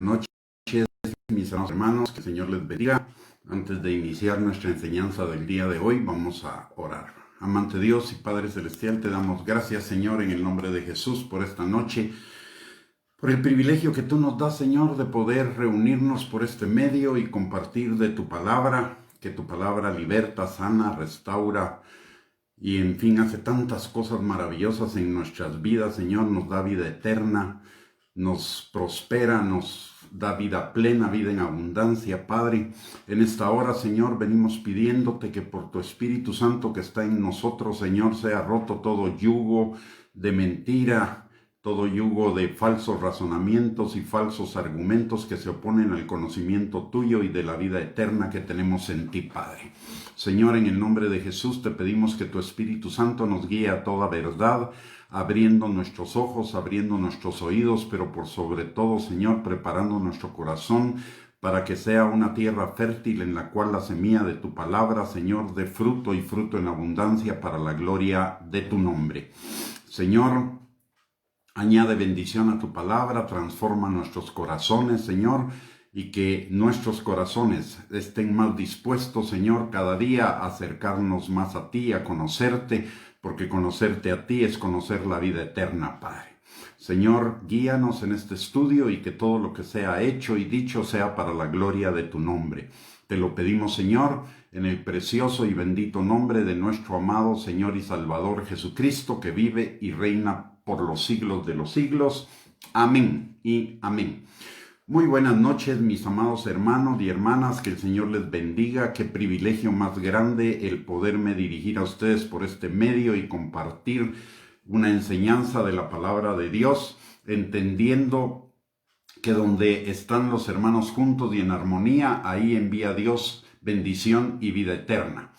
Noches, mis amados hermanos, que el Señor les bendiga. Antes de iniciar nuestra enseñanza del día de hoy, vamos a orar. Amante Dios y Padre Celestial, te damos gracias, Señor, en el nombre de Jesús, por esta noche, por el privilegio que tú nos das, Señor, de poder reunirnos por este medio y compartir de tu palabra, que tu palabra liberta, sana, restaura y, en fin, hace tantas cosas maravillosas en nuestras vidas, Señor. Nos da vida eterna, nos prospera, nos da vida plena, vida en abundancia, Padre. En esta hora, Señor, venimos pidiéndote que por tu Espíritu Santo que está en nosotros, Señor, sea roto todo yugo de mentira, todo yugo de falsos razonamientos y falsos argumentos que se oponen al conocimiento tuyo y de la vida eterna que tenemos en ti, Padre. Señor, en el nombre de Jesús te pedimos que tu Espíritu Santo nos guíe a toda verdad, abriendo nuestros ojos, abriendo nuestros oídos, pero por sobre todo, Señor, preparando nuestro corazón para que sea una tierra fértil en la cual la semilla de tu palabra, Señor, dé fruto y fruto en abundancia para la gloria de tu nombre. Señor, añade bendición a tu palabra, transforma nuestros corazones, Señor, y que nuestros corazones estén más dispuestos, Señor, cada día a acercarnos más a ti, a conocerte, porque conocerte a ti es conocer la vida eterna, Padre. Señor, guíanos en este estudio y que todo lo que sea hecho y dicho sea para la gloria de tu nombre. Te lo pedimos, Señor, en el precioso y bendito nombre de nuestro amado Señor y Salvador Jesucristo, que vive y reina por los siglos de los siglos. Amén y amén. Muy buenas noches, mis amados hermanos y hermanas, que el Señor les bendiga. Qué privilegio más grande el poderme dirigir a ustedes por este medio y compartir una enseñanza de la palabra de Dios, entendiendo que donde están los hermanos juntos y en armonía, ahí envía Dios bendición y vida eterna.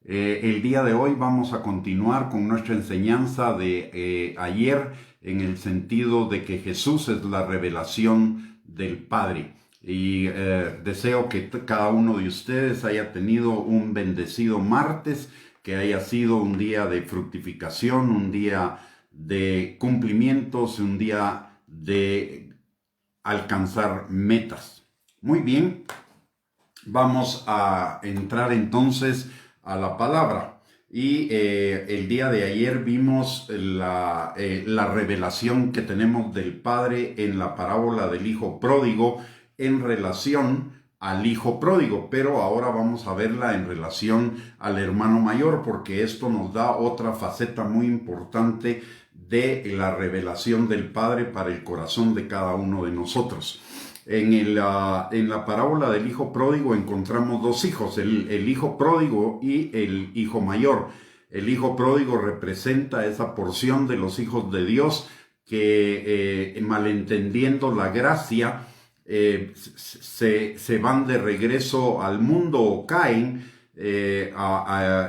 El día de hoy vamos a continuar con nuestra enseñanza de ayer, en el sentido de que Jesús es la revelación del Padre. Y deseo que cada uno de ustedes haya tenido un bendecido martes, que haya sido un día de fructificación, un día de cumplimientos, un día de alcanzar metas. Muy bien, vamos a entrar entonces a la palabra. Y el día de ayer vimos la revelación que tenemos del Padre en la parábola del Hijo Pródigo en relación al Hijo Pródigo, pero ahora vamos a verla en relación al hermano mayor, porque esto nos da otra faceta muy importante de la revelación del Padre para el corazón de cada uno de nosotros. En la parábola del hijo pródigo encontramos dos hijos, el hijo pródigo y el hijo mayor. El hijo pródigo representa esa porción de los hijos de Dios que, malentendiendo la gracia, se van de regreso al mundo o caen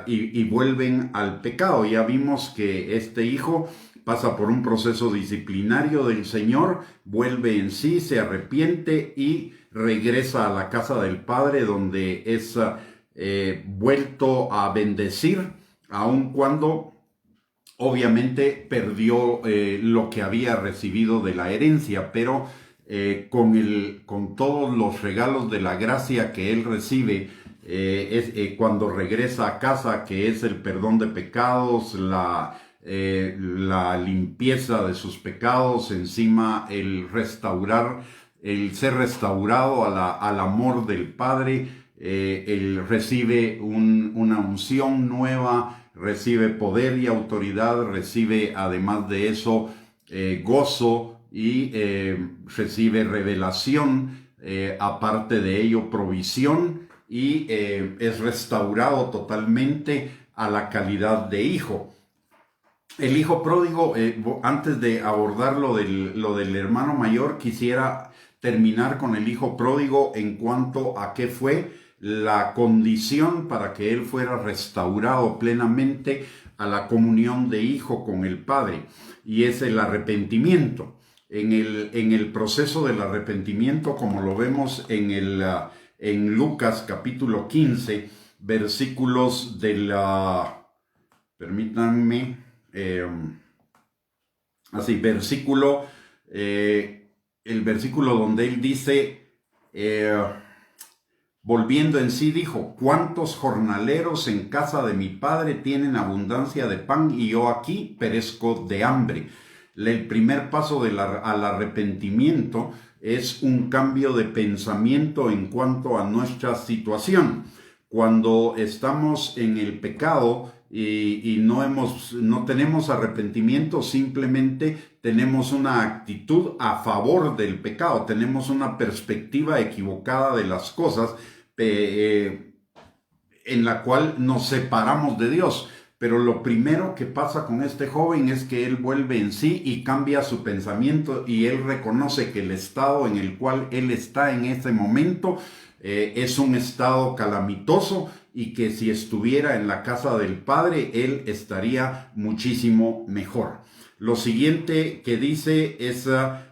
y vuelven al pecado. Ya vimos que este hijo pasa por un proceso disciplinario del Señor, vuelve en sí, se arrepiente y regresa a la casa del Padre, donde es vuelto a bendecir, aun cuando obviamente perdió lo que había recibido de la herencia, pero con todos los regalos de la gracia que él recibe, cuando regresa a casa, que es el perdón de pecados, la limpieza de sus pecados, encima el ser restaurado al amor del Padre, él recibe una unción nueva, recibe poder y autoridad, recibe además de eso gozo y recibe revelación, aparte de ello provisión, y es restaurado totalmente a la calidad de hijo. El hijo pródigo, antes de abordar lo del hermano mayor, quisiera terminar con el hijo pródigo en cuanto a qué fue la condición para que él fuera restaurado plenamente a la comunión de hijo con el Padre, y es el arrepentimiento. En el proceso del arrepentimiento, como lo vemos en Lucas capítulo 15, versículos versículo el versículo donde él dice, volviendo en sí, dijo: ¿cuántos jornaleros en casa de mi padre tienen abundancia de pan y yo aquí perezco de hambre? El primer paso al arrepentimiento es un cambio de pensamiento en cuanto a nuestra situación. Cuando estamos en el pecado y no tenemos arrepentimiento, simplemente tenemos una actitud a favor del pecado, tenemos una perspectiva equivocada de las cosas, en la cual nos separamos de Dios. Pero lo primero que pasa con este joven es que él vuelve en sí y cambia su pensamiento, y él reconoce que el estado en el cual él está en ese momento es un estado calamitoso, y que si estuviera en la casa del Padre, él estaría muchísimo mejor. Lo siguiente que dice es: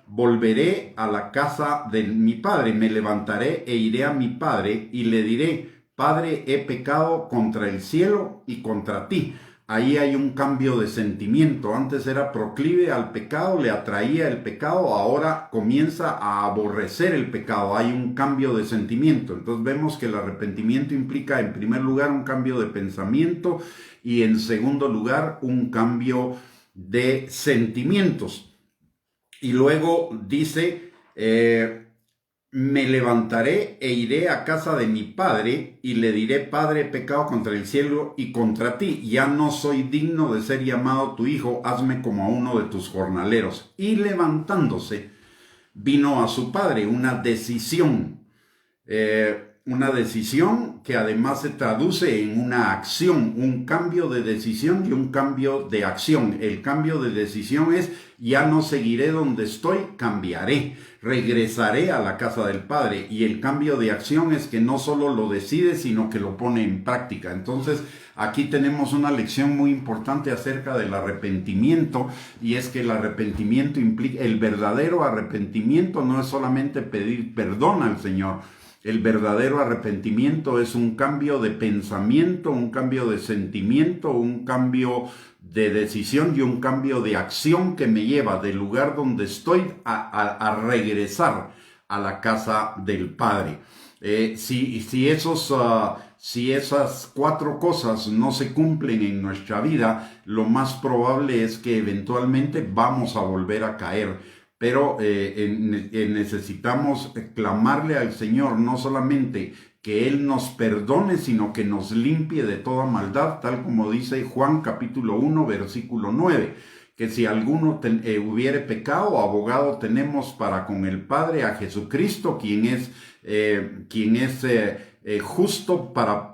volveré a la casa de mi padre, me levantaré e iré a mi padre y le diré: Padre, he pecado contra el cielo y contra ti. Ahí hay un cambio de sentimiento. Antes era proclive al pecado, le atraía el pecado, ahora comienza a aborrecer el pecado. Hay un cambio de sentimiento. Entonces vemos que el arrepentimiento implica, en primer lugar, un cambio de pensamiento, y en segundo lugar, un cambio de sentimientos. Y luego dice: me levantaré e iré a casa de mi padre y le diré: Padre, he pecado contra el cielo y contra ti, ya no soy digno de ser llamado tu hijo, hazme como a uno de tus jornaleros. Y levantándose, vino a su padre. Una decisión que además se traduce en una acción, un cambio de decisión y un cambio de acción. El cambio de decisión es: ya no seguiré donde estoy, cambiaré, regresaré a la casa del Padre. Y el cambio de acción es que no solo lo decide, sino que lo pone en práctica. Entonces, aquí tenemos una lección muy importante acerca del arrepentimiento, y es que el arrepentimiento implica, el verdadero arrepentimiento no es solamente pedir perdón al Señor. El verdadero arrepentimiento es un cambio de pensamiento, un cambio de sentimiento, un cambio de decisión y un cambio de acción que me lleva del lugar donde estoy a regresar a la casa del Padre. Si esas cuatro cosas no se cumplen en nuestra vida, lo más probable es que eventualmente vamos a volver a caer. Pero necesitamos clamarle al Señor, no solamente que Él nos perdone, sino que nos limpie de toda maldad, tal como dice Juan capítulo 1, versículo 9, que si alguno hubiere pecado, abogado tenemos para con el Padre, a Jesucristo, quien es justo para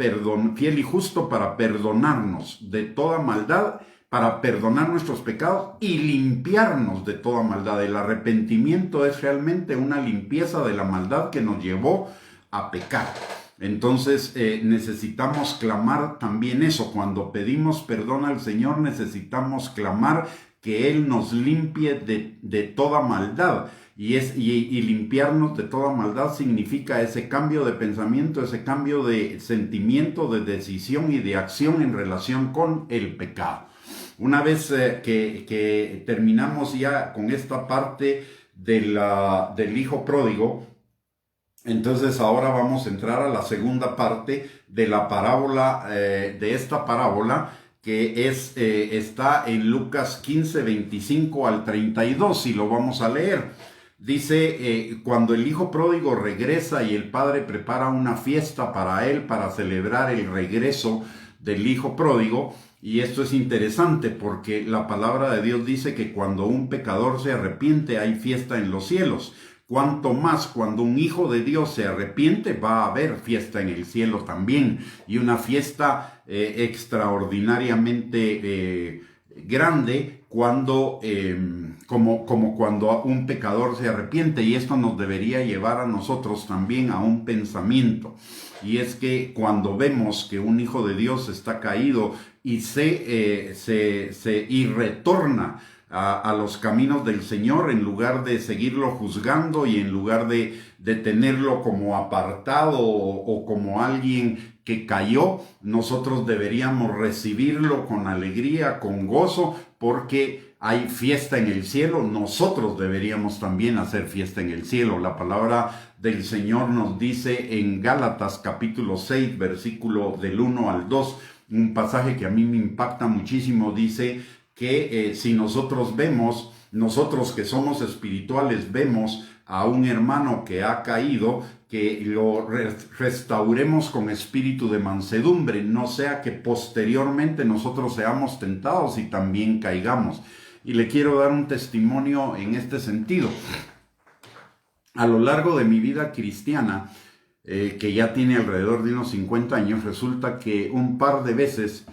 fiel y justo para perdonarnos de toda maldad, para perdonar nuestros pecados y limpiarnos de toda maldad. El arrepentimiento es realmente una limpieza de la maldad que nos llevó a pecar. Entonces necesitamos clamar también eso. Cuando pedimos perdón al Señor, necesitamos clamar que Él nos limpie de toda maldad. Y limpiarnos de toda maldad significa ese cambio de pensamiento, ese cambio de sentimiento, de decisión y de acción en relación con el pecado. Una vez que terminamos ya con esta parte del hijo pródigo, entonces ahora vamos a entrar a la segunda parte de la parábola, de esta parábola, que está en Lucas 15, 25 al 32, y lo vamos a leer. Dice: cuando el hijo pródigo regresa y el padre prepara una fiesta para él, para celebrar el regreso del hijo pródigo. Y esto es interesante porque la palabra de Dios dice que cuando un pecador se arrepiente hay fiesta en los cielos. Cuanto más cuando un hijo de Dios se arrepiente, va a haber fiesta en el cielo también. Y una fiesta extraordinariamente grande como cuando un pecador se arrepiente. Y esto nos debería llevar a nosotros también a un pensamiento. Y es que cuando vemos que un hijo de Dios está caído y retorna a los caminos del Señor, en lugar de seguirlo juzgando y en lugar de tenerlo como apartado o como alguien que cayó, nosotros deberíamos recibirlo con alegría, con gozo, porque hay fiesta en el cielo, nosotros deberíamos también hacer fiesta en el cielo. La palabra del Señor nos dice en Gálatas capítulo 6, versículo del 1 al 2, un pasaje que a mí me impacta muchísimo. Dice que si nosotros que somos espirituales, vemos a un hermano que ha caído, que lo restauremos con espíritu de mansedumbre, no sea que posteriormente nosotros seamos tentados y también caigamos. Y le quiero dar un testimonio en este sentido. A lo largo de mi vida cristiana, que ya tiene alrededor de unos 50 años, resulta que un par de veces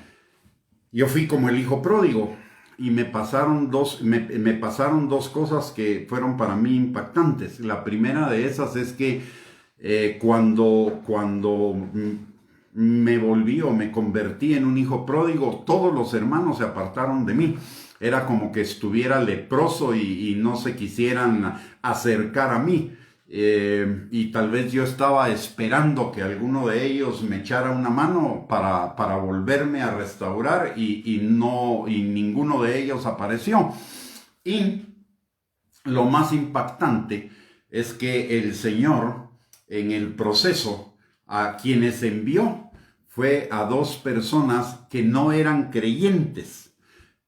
yo fui como el hijo pródigo y me pasaron dos cosas que fueron para mí impactantes. La primera de esas es que cuando me volví o me convertí en un hijo pródigo, todos los hermanos se apartaron de mí. Era como que estuviera leproso y no se quisieran acercar a mí. Y tal vez yo estaba esperando que alguno de ellos me echara una mano para volverme a restaurar y ninguno de ellos apareció. Y lo más impactante es que el Señor en el proceso a quienes envió fue a dos personas que no eran creyentes,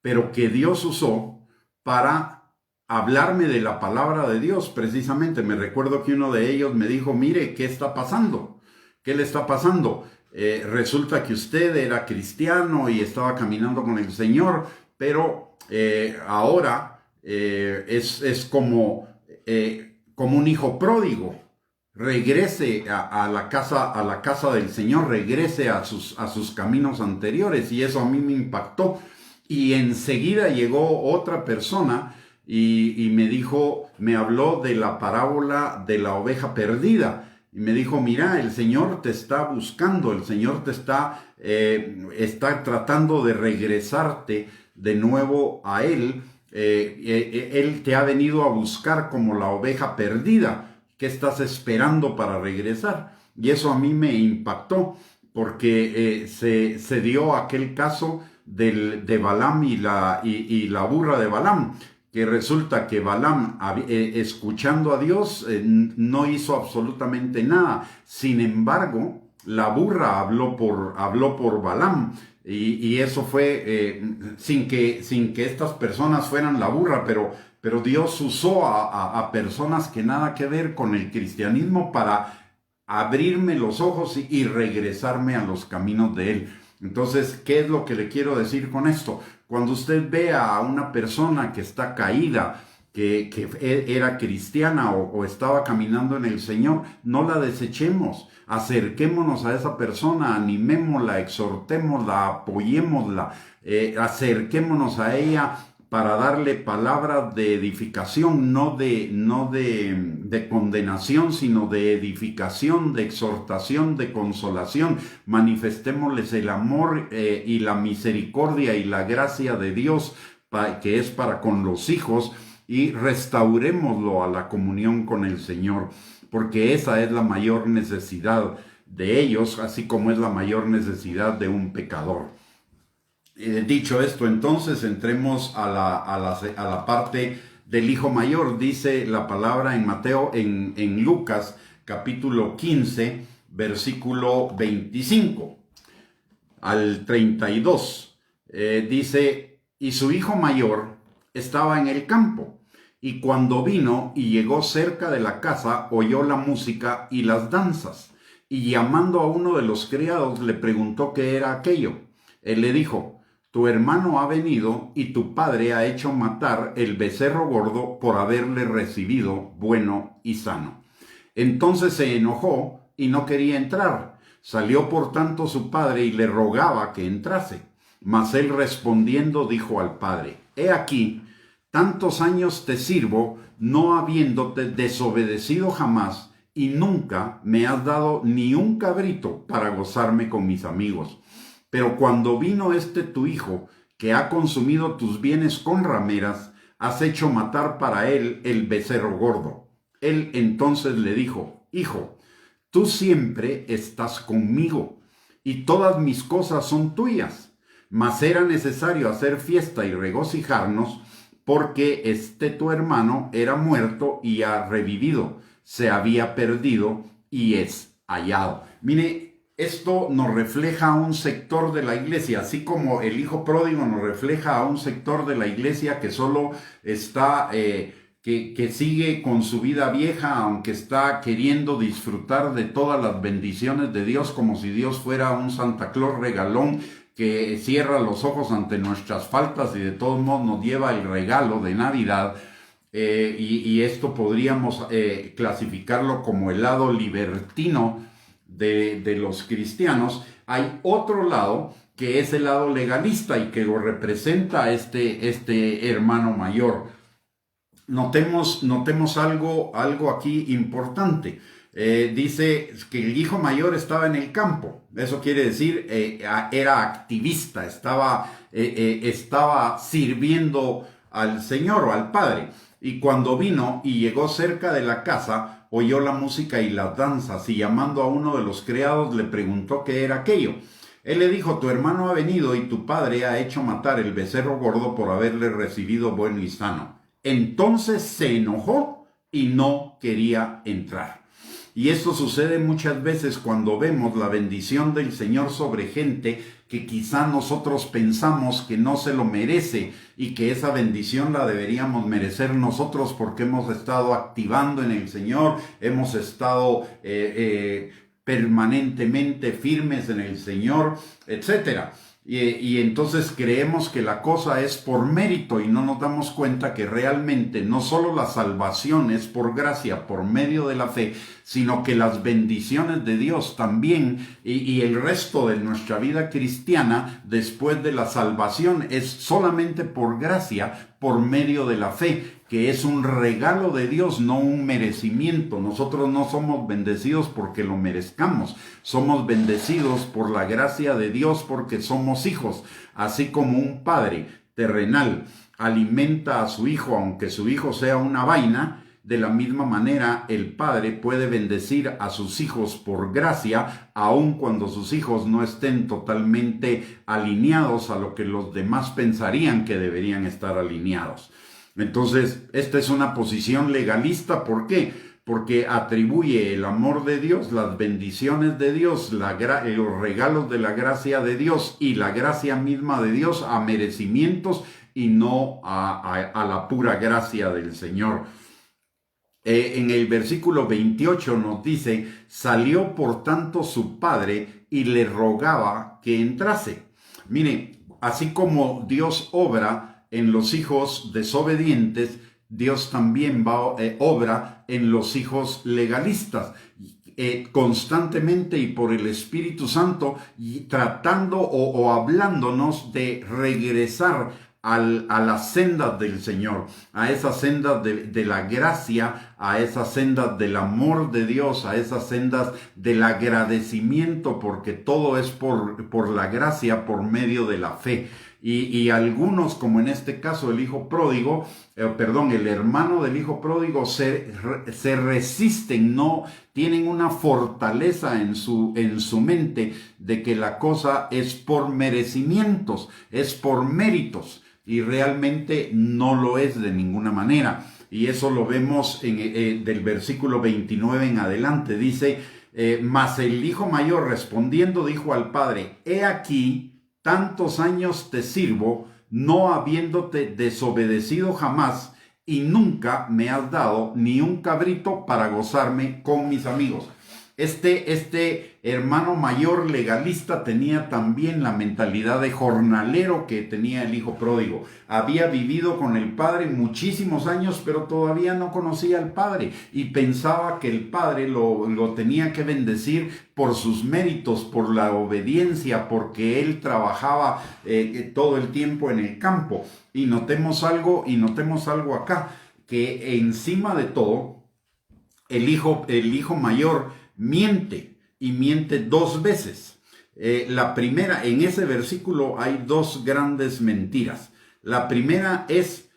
pero que Dios usó para hablarme de la palabra de Dios. Precisamente me recuerdo que uno de ellos me dijo: mire, ¿qué está pasando? ¿Qué le está pasando? Resulta que usted era cristiano y estaba caminando con el Señor, pero ahora es como un hijo pródigo. Regrese a la casa del Señor, regrese a sus caminos anteriores. Y eso a mí me impactó. Y enseguida llegó otra persona y me habló de la parábola de la oveja perdida. Y me dijo: mira, el Señor te está buscando, el Señor te está tratando de regresarte de nuevo a Él. Él te ha venido a buscar como la oveja perdida. ¿Qué estás esperando para regresar? Y eso a mí me impactó, porque se dio aquel caso de Balaam y la burra de Balaam, que resulta que Balaam, escuchando a Dios, no hizo absolutamente nada. Sin embargo, la burra habló por Balaam, y eso fue sin que estas personas fueran la burra, pero Dios usó a personas que nada que ver con el cristianismo para abrirme los ojos y regresarme a los caminos de Él. Entonces, ¿qué es lo que le quiero decir con esto? Cuando usted vea a una persona que está caída, que era cristiana o estaba caminando en el Señor, no la desechemos. Acerquémonos a esa persona, animémosla, exhortémosla, apoyémosla, acerquémonos a ella para darle palabras de edificación, no de condenación, sino de edificación, de exhortación, de consolación. Manifestémosles el amor y la misericordia y la gracia de Dios, que es para con los hijos, y restaurémoslo a la comunión con el Señor, porque esa es la mayor necesidad de ellos, así como es la mayor necesidad de un pecador. Dicho esto, entonces entremos a la parte del hijo mayor. Dice la palabra en Mateo, en Lucas capítulo 15, versículo 25 al 32. Dice: y su hijo mayor estaba en el campo, y cuando vino y llegó cerca de la casa, oyó la música y las danzas, y llamando a uno de los criados le preguntó qué era aquello. Él le dijo: tu hermano ha venido y tu padre ha hecho matar el becerro gordo por haberle recibido bueno y sano. Entonces se enojó y no quería entrar. Salió por tanto su padre y le rogaba que entrase. Mas él respondiendo dijo al padre: he aquí, tantos años te sirvo, no habiéndote desobedecido jamás, y nunca me has dado ni un cabrito para gozarme con mis amigos. Pero cuando vino tu hijo, que ha consumido tus bienes con rameras, has hecho matar para él el becerro gordo. Él entonces le dijo: hijo, tú siempre estás conmigo, y todas mis cosas son tuyas. Mas era necesario hacer fiesta y regocijarnos, porque tu hermano era muerto y ha revivido, se había perdido y es hallado. Mire, esto nos refleja a un sector de la iglesia, así como el hijo pródigo nos refleja a un sector de la iglesia que solo está, que sigue con su vida vieja, aunque está queriendo disfrutar de todas las bendiciones de Dios, como si Dios fuera un Santa Claus regalón que cierra los ojos ante nuestras faltas y de todos modos nos lleva el regalo de Navidad. Y esto podríamos clasificarlo como el lado libertino de los cristianos. Hay otro lado que es el lado legalista y que lo representa este hermano mayor. Notemos algo aquí importante. Dice que el hijo mayor estaba en el campo. Eso quiere decir, era activista, estaba sirviendo al Señor o al Padre. Y cuando vino y llegó cerca de la casa, oyó la música y las danzas, y llamando a uno de los criados le preguntó qué era aquello. Él le dijo: tu hermano ha venido y tu padre ha hecho matar el becerro gordo por haberle recibido bueno y sano. Entonces se enojó y no quería entrar. Y esto sucede muchas veces cuando vemos la bendición del Señor sobre gente que quizá nosotros pensamos que no se lo merece y que esa bendición la deberíamos merecer nosotros porque hemos estado activando en el Señor, hemos estado permanentemente firmes en el Señor, etcétera. Y entonces creemos que la cosa es por mérito y no nos damos cuenta que realmente no solo la salvación es por gracia, por medio de la fe, sino que las bendiciones de Dios también y el resto de nuestra vida cristiana después de la salvación es solamente por gracia, por medio de la fe, que es un regalo de Dios, no un merecimiento. Nosotros no somos bendecidos porque lo merezcamos, somos bendecidos por la gracia de Dios porque somos hijos, así como un padre terrenal alimenta a su hijo aunque su hijo sea una vaina. De la misma manera, el padre puede bendecir a sus hijos por gracia, aun cuando sus hijos no estén totalmente alineados a lo que los demás pensarían que deberían estar alineados. Entonces, esta es una posición legalista. ¿Por qué? Porque atribuye el amor de Dios, las bendiciones de Dios, los regalos de la gracia de Dios y la gracia misma de Dios a merecimientos y no a la pura gracia del Señor. En el versículo 28 nos dice: salió por tanto su padre y le rogaba que entrase. Mire, así como Dios obra en los hijos desobedientes, Dios también obra en los hijos legalistas, constantemente y por el Espíritu Santo, y tratando o hablándonos de regresar a las sendas del Señor, a esas sendas de la gracia, a esas sendas del amor de Dios, a esas sendas del agradecimiento, porque todo es por la gracia, por medio de la fe. Y algunos, como en este caso el hijo pródigo, el hermano del hijo pródigo, se resisten, no tienen una fortaleza en su mente de que la cosa es por merecimientos, es por méritos. Y realmente no lo es de ninguna manera. Y eso lo vemos del versículo 29 en adelante. Dice: mas el hijo mayor respondiendo dijo al padre: he aquí, tantos años te sirvo, no habiéndote desobedecido jamás, y nunca me has dado ni un cabrito para gozarme con mis amigos. Este hermano mayor legalista tenía también la mentalidad de jornalero que tenía el hijo pródigo. Había vivido con el padre muchísimos años, pero todavía no conocía al padre y pensaba que el padre lo tenía que bendecir por sus méritos, por la obediencia, porque él trabajaba todo el tiempo en el campo. Y notemos algo acá, que encima de todo, el hijo mayor miente, y miente dos veces. La primera, en ese versículo hay dos grandes mentiras. La primera es: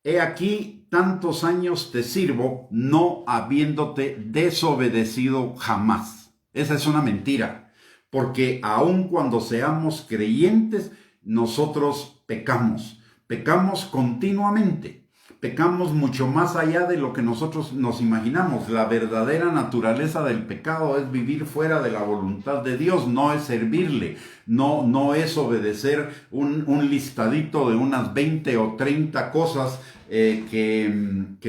he aquí, tantos años te sirvo, no habiéndote desobedecido jamás. Esa es una mentira, porque aun cuando seamos creyentes, nosotros pecamos. Pecamos continuamente. Pecamos mucho más allá de lo que nosotros nos imaginamos. La verdadera naturaleza del pecado es vivir fuera de la voluntad de Dios, no es servirle, no es obedecer un listadito de unas 20 o 30 cosas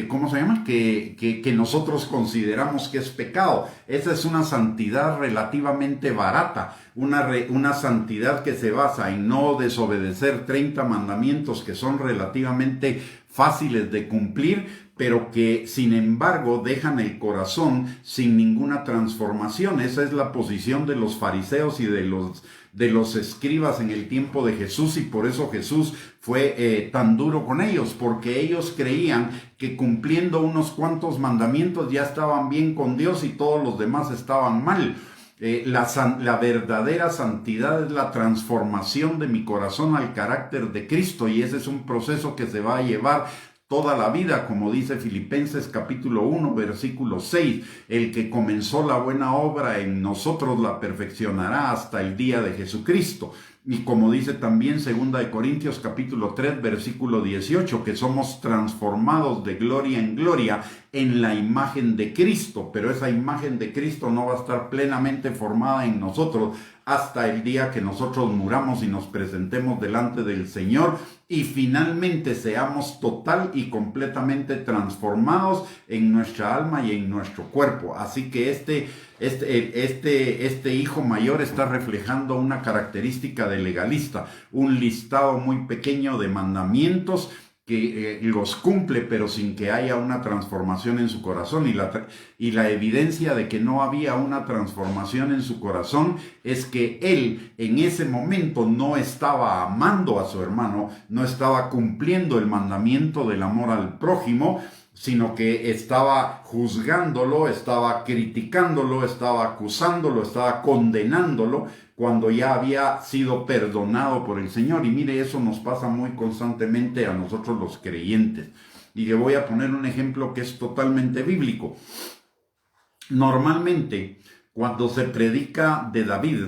¿cómo se llama? Que nosotros consideramos que es pecado. Esa es una santidad relativamente barata, una santidad que se basa en no desobedecer 30 mandamientos que son relativamente fáciles de cumplir, pero que sin embargo dejan el corazón sin ninguna transformación. Esa es la posición de los fariseos y de los escribas en el tiempo de Jesús, y por eso Jesús fue tan duro con ellos, porque ellos creían que cumpliendo unos cuantos mandamientos ya estaban bien con Dios y todos los demás estaban mal. La verdadera santidad es la transformación de mi corazón al carácter de Cristo, y ese es un proceso que se va a llevar toda la vida, como dice Filipenses capítulo 1, versículo 6, el que comenzó la buena obra en nosotros la perfeccionará hasta el día de Jesucristo. Y como dice también 2 de Corintios capítulo 3, versículo 18, que somos transformados de gloria en gloria en la imagen de Cristo, pero esa imagen de Cristo no va a estar plenamente formada en nosotros hasta el día que nosotros muramos y nos presentemos delante del Señor y finalmente seamos total y completamente transformados en nuestra alma y en nuestro cuerpo. Así que este hijo mayor está reflejando una característica de legalista, un listado muy pequeño de mandamientos que los cumple, pero sin que haya una transformación en su corazón. Y la evidencia de que no había una transformación en su corazón es que él en ese momento no estaba amando a su hermano, no estaba cumpliendo el mandamiento del amor al prójimo, sino que estaba juzgándolo, estaba criticándolo, estaba acusándolo, estaba condenándolo, cuando ya había sido perdonado por el Señor. Y mire, eso nos pasa muy constantemente a nosotros los creyentes. Y le voy a poner un ejemplo que es totalmente bíblico. Normalmente, cuando se predica de David,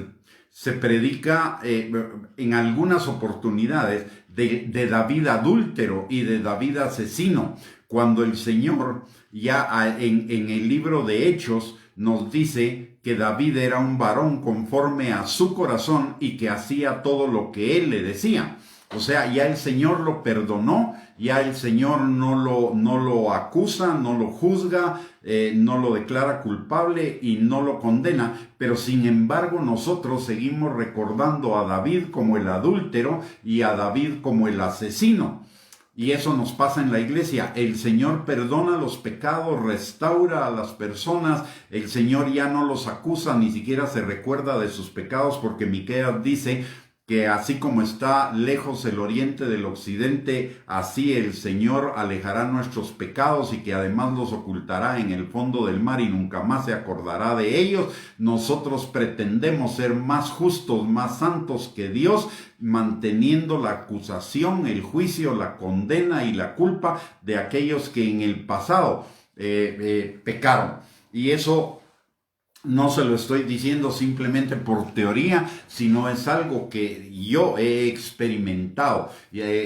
se predica en algunas oportunidades de David adúltero y de David asesino, cuando el Señor ya en el libro de Hechos nos dice que David era un varón conforme a su corazón y que hacía todo lo que él le decía. O sea, ya el Señor lo perdonó, ya el Señor no lo acusa, no lo juzga, no lo declara culpable y no lo condena, pero sin embargo nosotros seguimos recordando a David como el adúltero y a David como el asesino. Y eso nos pasa en la iglesia. El Señor perdona los pecados, restaura a las personas. El Señor ya no los acusa, ni siquiera se recuerda de sus pecados, porque Miqueas dice que así como está lejos el oriente del occidente, así el Señor alejará nuestros pecados y que además los ocultará en el fondo del mar y nunca más se acordará de ellos. Nosotros pretendemos ser más justos, más santos que Dios, manteniendo la acusación, el juicio, la condena y la culpa de aquellos que en el pasado pecaron. Y eso no se lo estoy diciendo simplemente por teoría, sino es algo que yo he experimentado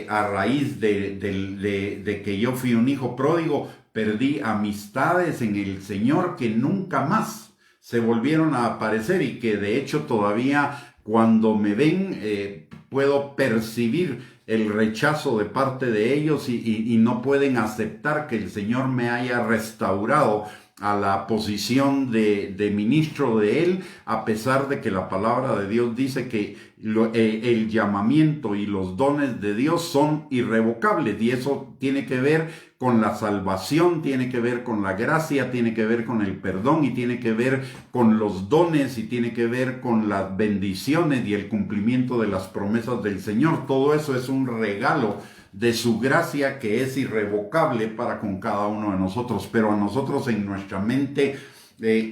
a raíz de que yo fui un hijo pródigo. Perdí amistades en el Señor que nunca más se volvieron a aparecer y que de hecho todavía cuando me ven puedo percibir el rechazo de parte de ellos y no pueden aceptar que el Señor me haya restaurado a la posición de ministro de Él, a pesar de que la palabra de Dios dice que el llamamiento y los dones de Dios son irrevocables, y eso tiene que ver con la salvación, tiene que ver con la gracia, tiene que ver con el perdón y tiene que ver con los dones y tiene que ver con las bendiciones y el cumplimiento de las promesas del Señor. Todo eso es un regalo de su gracia que es irrevocable para con cada uno de nosotros, pero a nosotros en nuestra mente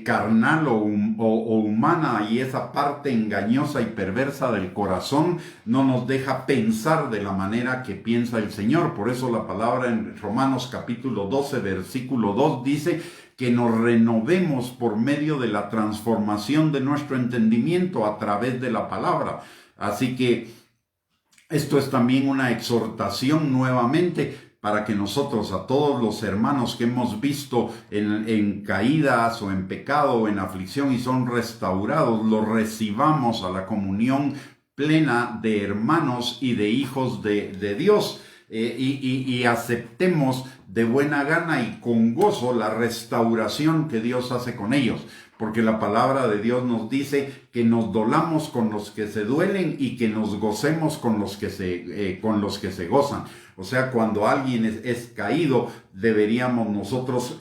carnal o humana y esa parte engañosa y perversa del corazón no nos deja pensar de la manera que piensa el Señor. Por eso la palabra en Romanos capítulo 12 versículo 2 dice que nos renovemos por medio de la transformación de nuestro entendimiento a través de la palabra. Así que Esto es también una exhortación nuevamente para que nosotros, a todos los hermanos que hemos visto en caídas o en pecado o en aflicción y son restaurados, los recibamos a la comunión plena de hermanos y de hijos de Dios. Y aceptemos de buena gana y con gozo la restauración que Dios hace con ellos. Porque la palabra de Dios nos dice que nos dolamos con los que se duelen y que nos gocemos con los que se gozan. O sea, cuando alguien es caído, deberíamos nosotros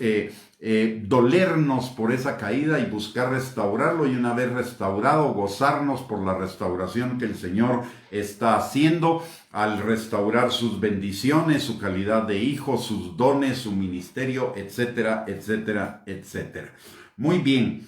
dolernos por esa caída y buscar restaurarlo, y una vez restaurado, gozarnos por la restauración que el Señor está haciendo al restaurar sus bendiciones, su calidad de hijo, sus dones, su ministerio, etcétera, etcétera, etcétera. Muy bien.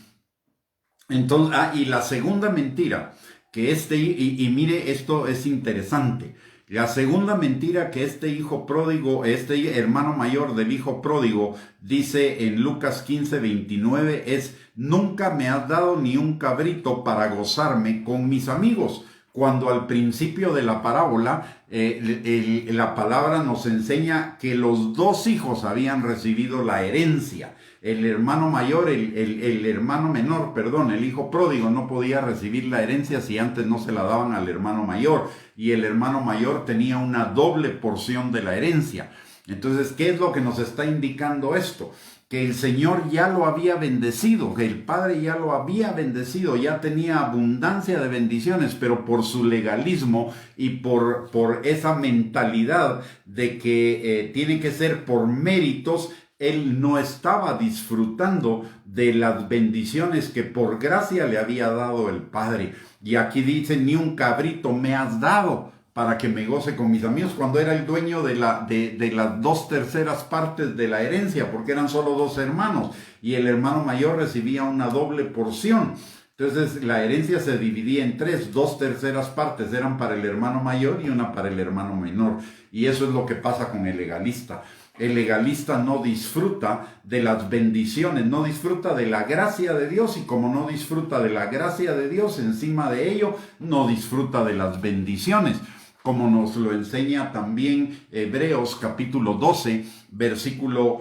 Entonces, y la segunda mentira, que y mire, esto es interesante. La segunda mentira que este hijo pródigo, este hermano mayor del hijo pródigo, dice en Lucas 15:29 es: nunca me has dado ni un cabrito para gozarme con mis amigos. Cuando al principio de la parábola, la palabra nos enseña que los dos hijos habían recibido la herencia. El hermano mayor, el hermano menor, perdón, el hijo pródigo no podía recibir la herencia si antes no se la daban al hermano mayor. Y el hermano mayor tenía una doble porción de la herencia. Entonces, ¿qué es lo que nos está indicando esto? Que el Señor ya lo había bendecido, que el Padre ya lo había bendecido, ya tenía abundancia de bendiciones, pero por su legalismo y por esa mentalidad de que tiene que ser por méritos, él no estaba disfrutando de las bendiciones que por gracia le había dado el Padre. Y aquí dice: ni un cabrito me has dado para que me goce con mis amigos, cuando era el dueño de las 2/3 partes de la herencia, porque eran solo 2 hermanos, y el hermano mayor recibía una doble porción. Entonces la herencia se dividía en 3, 2/3 partes eran para el hermano mayor y una para el hermano menor. Y eso es lo que pasa con el legalista. El legalista no disfruta de las bendiciones, no disfruta de la gracia de Dios, y como no disfruta de la gracia de Dios, encima de ello, no disfruta de las bendiciones. Como nos lo enseña también Hebreos capítulo 12, versículo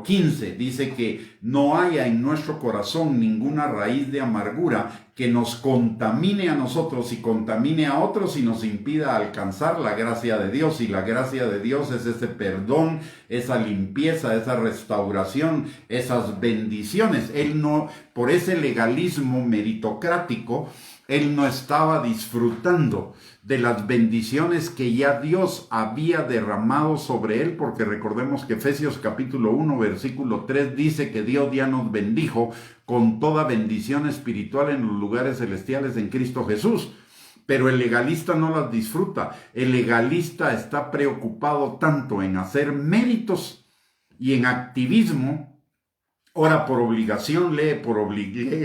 15. Dice que no haya en nuestro corazón ninguna raíz de amargura que nos contamine a nosotros y contamine a otros y nos impida alcanzar la gracia de Dios. Y la gracia de Dios es ese perdón, esa limpieza, esa restauración, esas bendiciones. Él no, por ese legalismo meritocrático, él no estaba disfrutando de las bendiciones que ya Dios había derramado sobre él, porque recordemos que Efesios capítulo 1, versículo 3 dice que Dios ya nos bendijo con toda bendición espiritual en los lugares celestiales en Cristo Jesús. Pero el legalista no las disfruta. El legalista está preocupado tanto en hacer méritos y en activismo. Ora por obligación, lee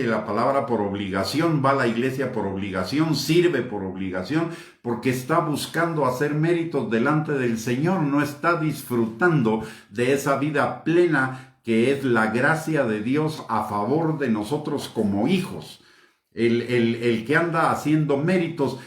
la palabra por obligación, va a la iglesia por obligación, sirve por obligación, porque está buscando hacer méritos delante del Señor, no está disfrutando de esa vida plena que es la gracia de Dios a favor de nosotros como hijos. El que anda haciendo méritos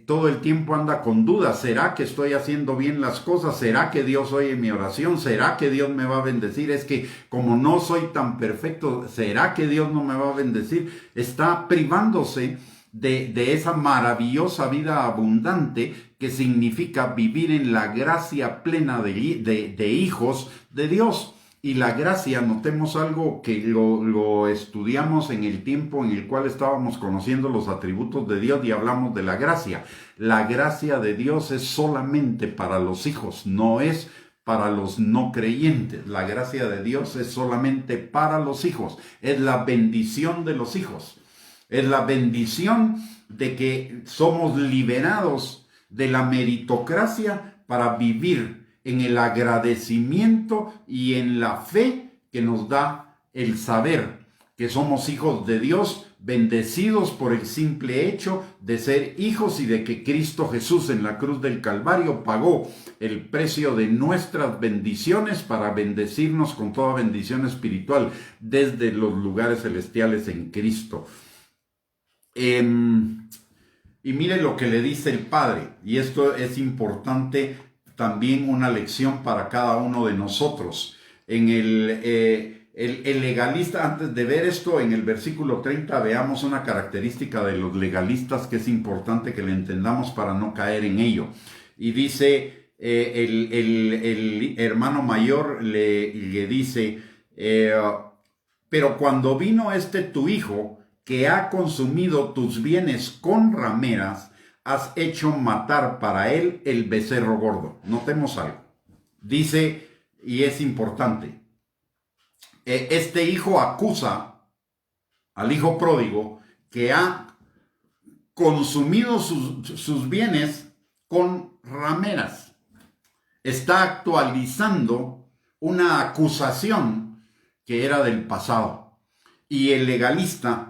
todo el tiempo anda con dudas. ¿Será que estoy haciendo bien las cosas? ¿Será que Dios oye mi oración? ¿Será que Dios me va a bendecir? Es que como no soy tan perfecto, ¿será que Dios no me va a bendecir? Está privándose de esa maravillosa vida abundante que significa vivir en la gracia plena de hijos de Dios. Y la gracia, notemos algo que lo estudiamos en el tiempo en el cual estábamos conociendo los atributos de Dios y hablamos de la gracia. La gracia de Dios es solamente para los hijos, no es para los no creyentes. La gracia de Dios es solamente para los hijos, es la bendición de los hijos. Es la bendición de que somos liberados de la meritocracia para vivir en el agradecimiento y en la fe que nos da el saber que somos hijos de Dios, bendecidos por el simple hecho de ser hijos y de que Cristo Jesús en la cruz del Calvario pagó el precio de nuestras bendiciones para bendecirnos con toda bendición espiritual desde los lugares celestiales en Cristo. Y mire lo que le dice el Padre, y esto es importante, también una lección para cada uno de nosotros. En el legalista, antes de ver esto, en el versículo 30, veamos una característica de los legalistas que es importante que le entendamos para no caer en ello. Y dice, el hermano mayor le dice, pero cuando vino tu hijo, que ha consumido tus bienes con rameras, has hecho matar para él el becerro gordo. Notemos algo. Dice, y es importante, este hijo acusa al hijo pródigo que ha consumido sus bienes con rameras. Está actualizando una acusación que era del pasado. Y el legalista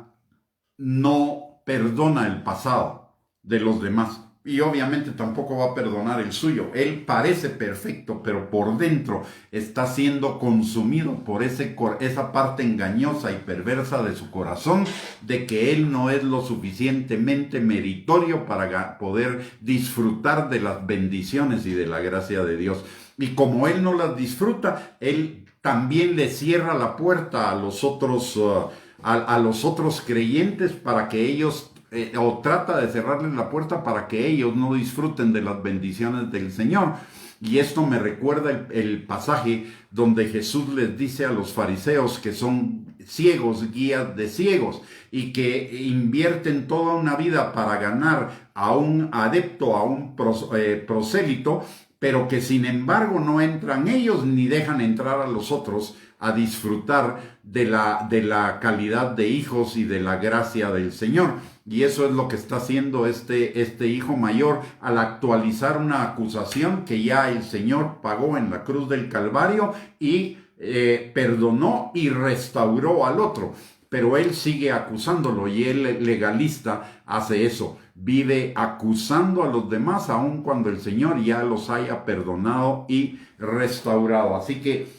no perdona el pasado de los demás. Y obviamente tampoco va a perdonar el suyo. Él parece perfecto, pero por dentro está siendo consumido por esa parte engañosa y perversa de su corazón, de que él no es lo suficientemente meritorio para poder disfrutar de las bendiciones y de la gracia de Dios. Y como él no las disfruta, él también le cierra la puerta a los otros creyentes para que ellos, o trata de cerrarles la puerta para que ellos no disfruten de las bendiciones del Señor. Y esto me recuerda el pasaje donde Jesús les dice a los fariseos que son ciegos, guías de ciegos, y que invierten toda una vida para ganar a un adepto, a un prosélito, pero que sin embargo no entran ellos ni dejan entrar a los otros a disfrutar de la calidad de hijos y de la gracia del Señor. Y eso es lo que está haciendo este hijo mayor al actualizar una acusación que ya el Señor pagó en la cruz del Calvario y perdonó y restauró al otro. Pero él sigue acusándolo, y el legalista hace eso. Vive acusando a los demás aun cuando el Señor ya los haya perdonado y restaurado. Así que,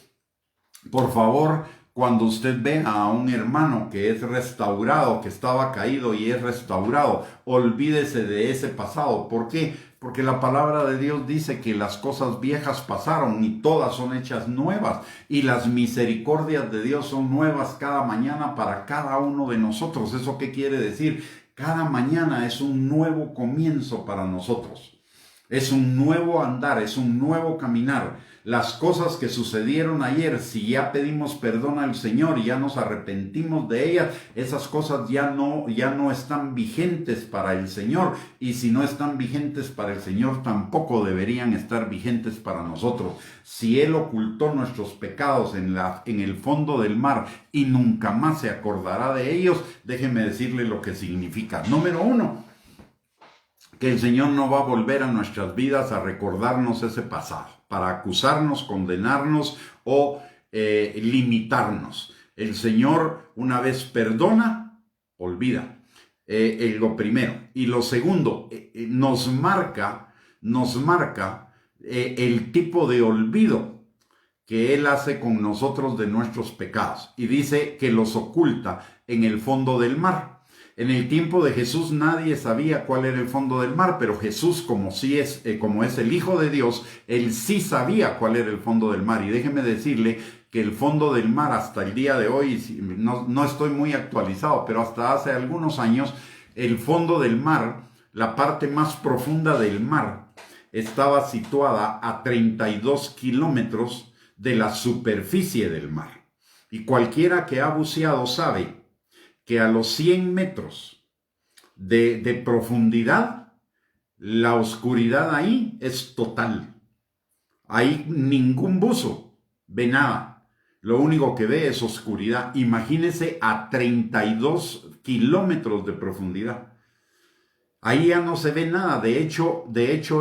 por favor, cuando usted ve a un hermano que es restaurado, que estaba caído y es restaurado, olvídese de ese pasado. ¿Por qué? Porque la palabra de Dios dice que las cosas viejas pasaron y todas son hechas nuevas. Y las misericordias de Dios son nuevas cada mañana para cada uno de nosotros. ¿Eso qué quiere decir? Cada mañana es un nuevo comienzo para nosotros. Es un nuevo andar, es un nuevo caminar. Las cosas que sucedieron ayer, si ya pedimos perdón al Señor y ya nos arrepentimos de ellas, esas cosas ya no están vigentes para el Señor. Y si no están vigentes para el Señor, tampoco deberían estar vigentes para nosotros. Si Él ocultó nuestros pecados en el fondo del mar y nunca más se acordará de ellos, déjeme decirle lo que significa. Número 1, que el Señor no va a volver a nuestras vidas a recordarnos ese pasado, para acusarnos, condenarnos o limitarnos. El Señor, una vez perdona, olvida. Lo primero. Y lo segundo, nos marca el tipo de olvido que Él hace con nosotros de nuestros pecados. Y dice que los oculta en el fondo del mar. En el tiempo de Jesús nadie sabía cuál era el fondo del mar, pero Jesús, como es el Hijo de Dios, Él sí sabía cuál era el fondo del mar. Y déjeme decirle que el fondo del mar hasta el día de hoy, no estoy muy actualizado, pero hasta hace algunos años, el fondo del mar, la parte más profunda del mar, estaba situada a 32 kilómetros de la superficie del mar. Y cualquiera que ha buceado sabe que a los 100 metros de profundidad, la oscuridad ahí es total. Ahí ningún buzo ve nada. Lo único que ve es oscuridad. Imagínese a 32 kilómetros de profundidad. Ahí ya no se ve nada. De hecho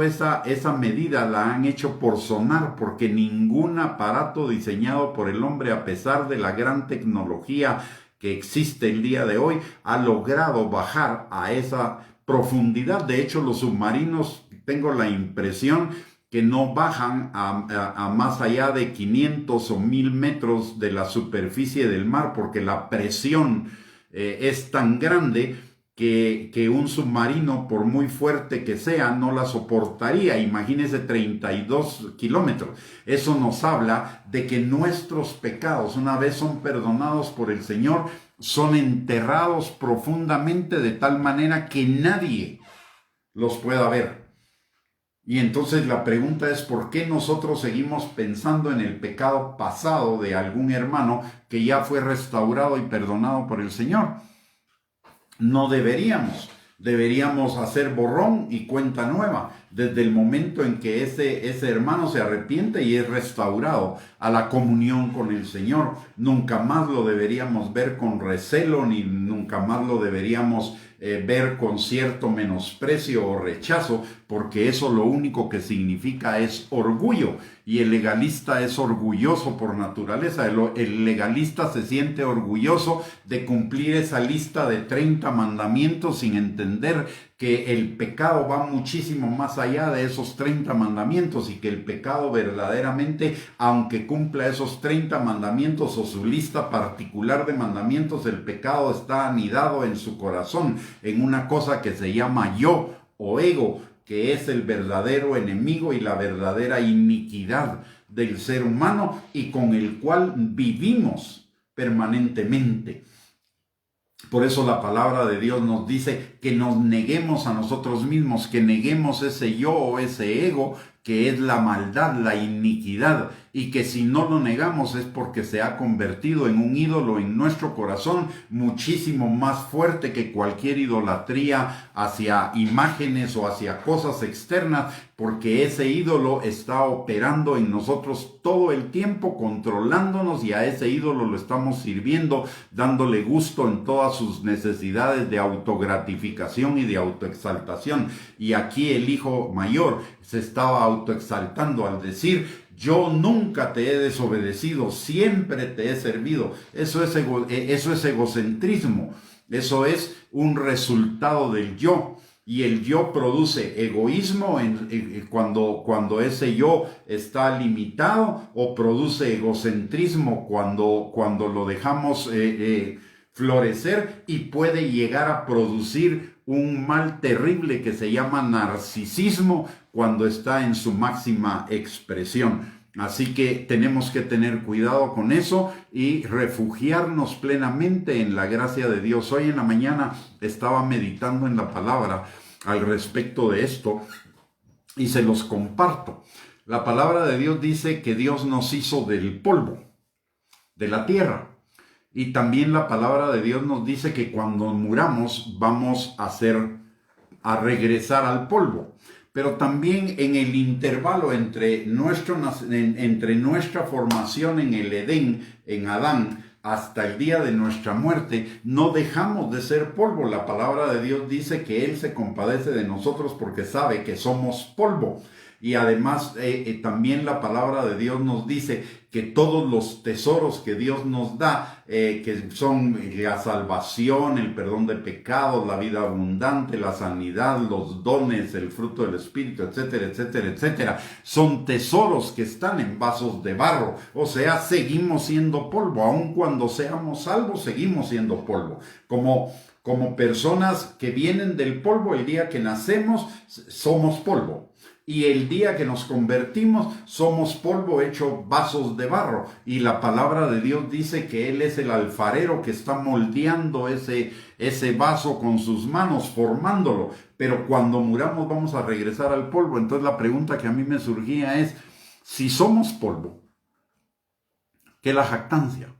esa medida la han hecho por sonar, porque ningún aparato diseñado por el hombre, a pesar de la gran tecnología que existe el día de hoy, ha logrado bajar a esa profundidad. De hecho, los submarinos, tengo la impresión que no bajan a más allá de 500 o 1000 metros de la superficie del mar, porque la presión es tan grande que un submarino, por muy fuerte que sea, no la soportaría. Imagínense 32 kilómetros. Eso nos habla de que nuestros pecados, una vez son perdonados por el Señor, son enterrados profundamente de tal manera que nadie los pueda ver. Y entonces la pregunta es, ¿por qué nosotros seguimos pensando en el pecado pasado de algún hermano que ya fue restaurado y perdonado por el Señor? No deberíamos. Deberíamos hacer borrón y cuenta nueva desde el momento en que ese hermano se arrepiente y es restaurado a la comunión con el Señor. Nunca más lo deberíamos ver con recelo, ni nunca más lo deberíamos ver con cierto menosprecio o rechazo, porque eso lo único que significa es orgullo, y el legalista es orgulloso por naturaleza. El legalista se siente orgulloso de cumplir esa lista de 30 mandamientos sin entender que el pecado va muchísimo más allá de esos 30 mandamientos, y que el pecado verdaderamente, aunque cumpla esos 30 mandamientos o su lista particular de mandamientos, el pecado está anidado en su corazón, en una cosa que se llama yo o ego, que es el verdadero enemigo y la verdadera iniquidad del ser humano, y con el cual vivimos permanentemente. Por eso la palabra de Dios nos dice que nos neguemos a nosotros mismos, que neguemos ese yo o ese ego, que es la maldad, la iniquidad, y que si no lo negamos es porque se ha convertido en un ídolo en nuestro corazón, muchísimo más fuerte que cualquier idolatría hacia imágenes o hacia cosas externas, porque ese ídolo está operando en nosotros todo el tiempo, controlándonos, y a ese ídolo lo estamos sirviendo, dándole gusto en todas sus necesidades de autogratificación y de autoexaltación. Y aquí el hijo mayor se estaba autoexaltando al decir: yo nunca te he desobedecido, siempre te he servido. Eso es egocentrismo, eso es un resultado del yo. Y el yo produce egoísmo cuando ese yo está limitado, o produce egocentrismo cuando lo dejamos florecer, y puede llegar a producir un mal terrible que se llama narcisismo cuando está en su máxima expresión. Así que tenemos que tener cuidado con eso y refugiarnos plenamente en la gracia de Dios. Hoy en la mañana estaba meditando en la palabra al respecto de esto y se los comparto. La palabra de Dios dice que Dios nos hizo del polvo, de la tierra. Y también la palabra de Dios nos dice que cuando muramos vamos a regresar al polvo. Pero también en el intervalo entre nuestra formación en el Edén, en Adán, hasta el día de nuestra muerte, no dejamos de ser polvo. La palabra de Dios dice que Él se compadece de nosotros porque sabe que somos polvo. Y además también la palabra de Dios nos dice que todos los tesoros que Dios nos da, que son la salvación, el perdón de pecados, la vida abundante, la sanidad, los dones, el fruto del Espíritu, etcétera, etcétera, etcétera, son tesoros que están en vasos de barro. O sea, seguimos siendo polvo. Aun cuando seamos salvos, seguimos siendo polvo. Como personas que vienen del polvo, el día que nacemos, somos polvo. Y el día que nos convertimos, somos polvo hecho vasos de barro. Y la palabra de Dios dice que Él es el alfarero que está moldeando ese vaso con sus manos, formándolo. Pero cuando muramos vamos a regresar al polvo. Entonces la pregunta que a mí me surgía es: si somos polvo, ¿qué es la jactancia?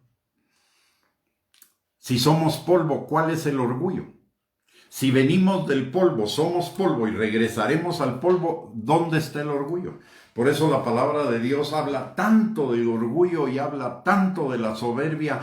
Si somos polvo, ¿cuál es el orgullo? Si venimos del polvo, somos polvo y regresaremos al polvo, ¿dónde está el orgullo? Por eso la palabra de Dios habla tanto del orgullo y habla tanto de la soberbia,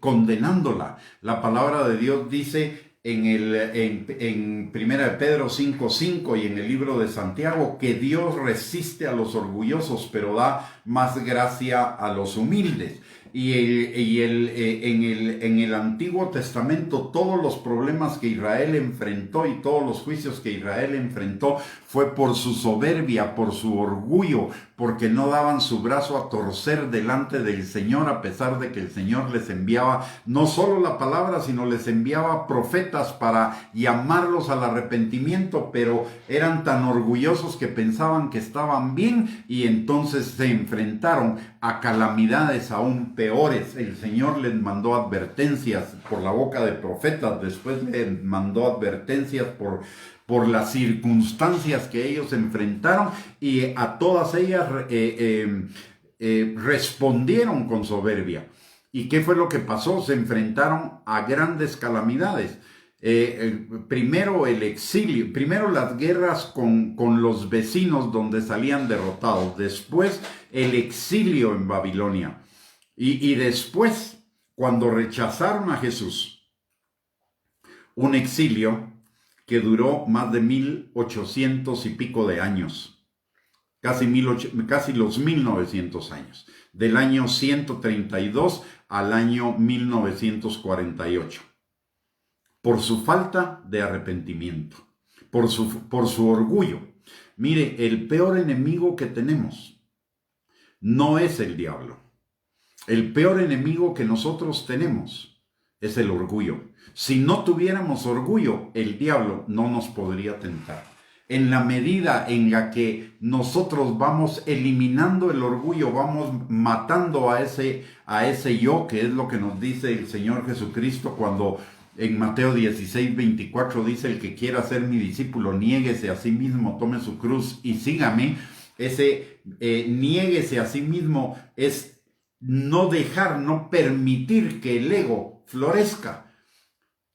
condenándola. La palabra de Dios dice en 1 Pedro 5:5 y en el libro de Santiago que Dios resiste a los orgullosos, pero da más gracia a los humildes. En el Antiguo Testamento, todos los problemas que Israel enfrentó y todos los juicios que Israel enfrentó fue por su soberbia, por su orgullo, porque no daban su brazo a torcer delante del Señor, a pesar de que el Señor les enviaba no solo la palabra, sino les enviaba profetas para llamarlos al arrepentimiento, pero eran tan orgullosos que pensaban que estaban bien y entonces se enfrentaron a calamidades aún peores. El Señor les mandó advertencias por la boca de profetas, después les mandó advertencias por las circunstancias que ellos enfrentaron, y a todas ellas respondieron con soberbia. ¿Y qué fue lo que pasó? Se enfrentaron a grandes calamidades. Primero el exilio, primero las guerras con los vecinos donde salían derrotados, después el exilio en Babilonia y después cuando rechazaron a Jesús, un exilio que duró más de 1800 y pico de años, casi los 1900 años, del año 132 al año 1948. Por su falta de arrepentimiento, por su orgullo. Mire, el peor enemigo que tenemos no es el diablo. El peor enemigo que nosotros tenemos es el orgullo. Si no tuviéramos orgullo, el diablo no nos podría tentar. En la medida en la que nosotros vamos eliminando el orgullo, vamos matando a ese yo, que es lo que nos dice el Señor Jesucristo cuando en Mateo 16:24 dice: el que quiera ser mi discípulo, niéguese a sí mismo, tome su cruz y sígame. Ese niéguese a sí mismo es no dejar, no permitir que el ego florezca.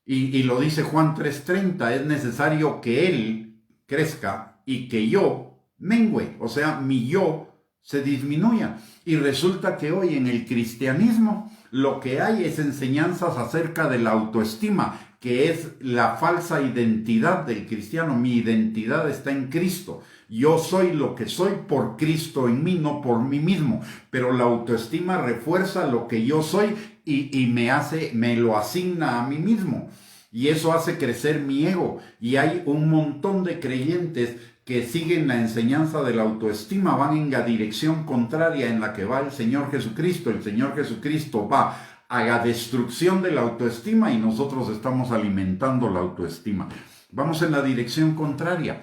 Y lo dice Juan 3:30, es necesario que él crezca y que yo mengüe, o sea, mi yo se disminuya. Y resulta que hoy en el cristianismo lo que hay es enseñanzas acerca de la autoestima, que es la falsa identidad del cristiano. Mi identidad está en Cristo. Yo soy lo que soy por Cristo en mí, no por mí mismo. Pero la autoestima refuerza lo que yo soy y me lo asigna a mí mismo. Y eso hace crecer mi ego. Y hay un montón de creyentes que siguen la enseñanza de la autoestima, van en la dirección contraria en la que va el Señor Jesucristo. El Señor Jesucristo va a la destrucción de la autoestima y nosotros estamos alimentando la autoestima. Vamos en la dirección contraria.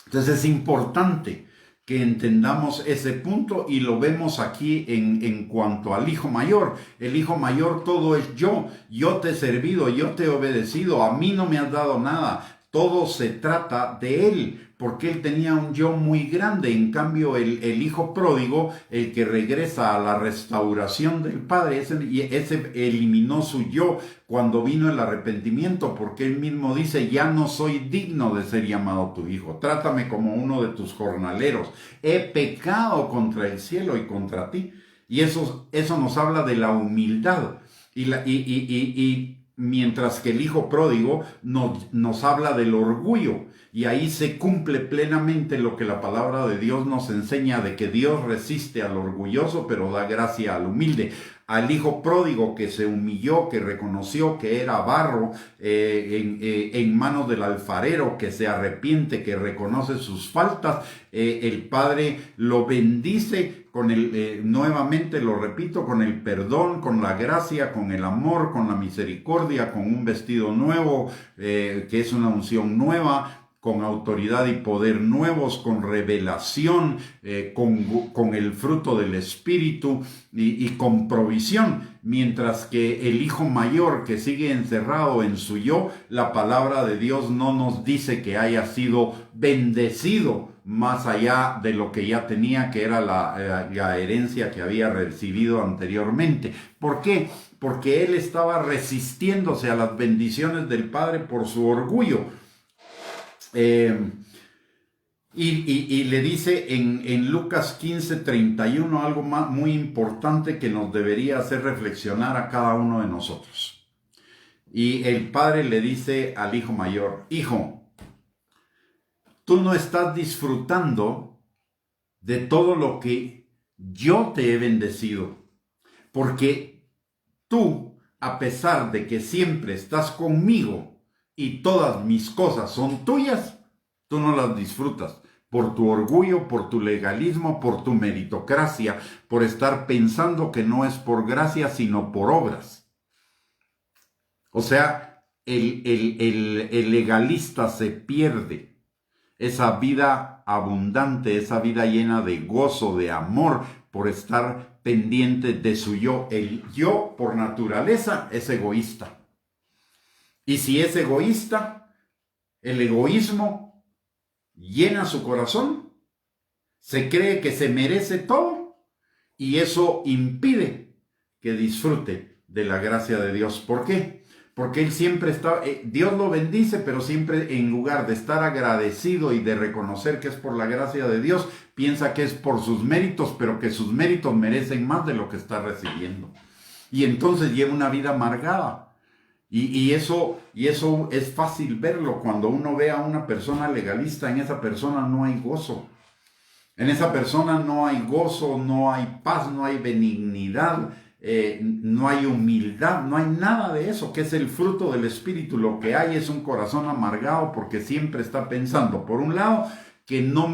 Entonces es importante que entendamos ese punto y lo vemos aquí en cuanto al hijo mayor. El hijo mayor todo es yo te he servido, yo te he obedecido, a mí no me has dado nada. Todo se trata de él, porque él tenía un yo muy grande. En cambio, el hijo pródigo, el que regresa a la restauración del padre, ese eliminó su yo cuando vino el arrepentimiento, porque él mismo dice: ya no soy digno de ser llamado tu hijo, trátame como uno de tus jornaleros, he pecado contra el cielo y contra ti. Y eso nos habla de la humildad. Mientras que el hijo pródigo nos habla del orgullo, y ahí se cumple plenamente lo que la palabra de Dios nos enseña, de que Dios resiste al orgulloso, pero da gracia al humilde. Al hijo pródigo que se humilló, que reconoció que era barro en manos del alfarero, que se arrepiente, que reconoce sus faltas, el Padre lo bendice con nuevamente lo repito, con el perdón, con la gracia, con el amor, con la misericordia, con un vestido nuevo, que es una unción nueva, con autoridad y poder nuevos, con revelación, con el fruto del Espíritu y con provisión. Mientras que el hijo mayor, que sigue encerrado en su yo, la palabra de Dios no nos dice que haya sido bendecido más allá de lo que ya tenía, que era la herencia que había recibido anteriormente. ¿Por qué? Porque él estaba resistiéndose a las bendiciones del Padre por su orgullo. Y le dice en Lucas 15:31 algo muy importante que nos debería hacer reflexionar a cada uno de nosotros. Y el padre le dice al hijo mayor: hijo, tú no estás disfrutando de todo lo que yo te he bendecido, porque tú, a pesar de que siempre estás conmigo y todas mis cosas son tuyas, tú no las disfrutas. por tu orgullo, por tu legalismo, por tu meritocracia, por estar pensando que no es por gracia, sino por obras. O sea, el legalista se pierde esa vida abundante, esa vida llena de gozo, de amor, por estar pendiente de su yo. El yo, por naturaleza, es egoísta. Y si es egoísta, el egoísmo llena su corazón, se cree que se merece todo, y eso impide que disfrute de la gracia de Dios. ¿Por qué? Porque él siempre está, Dios lo bendice, pero siempre en lugar de estar agradecido y de reconocer que es por la gracia de Dios, piensa que es por sus méritos, pero que sus méritos merecen más de lo que está recibiendo. Y entonces lleva una vida amargada. Y eso es fácil verlo. Cuando uno ve a una persona legalista, en esa persona no hay gozo. En esa persona no hay gozo, no hay paz, no hay benignidad. No hay humildad, no hay nada de eso, que es el fruto del Espíritu. Lo que hay es un corazón amargado porque siempre está pensando, por un lado, que no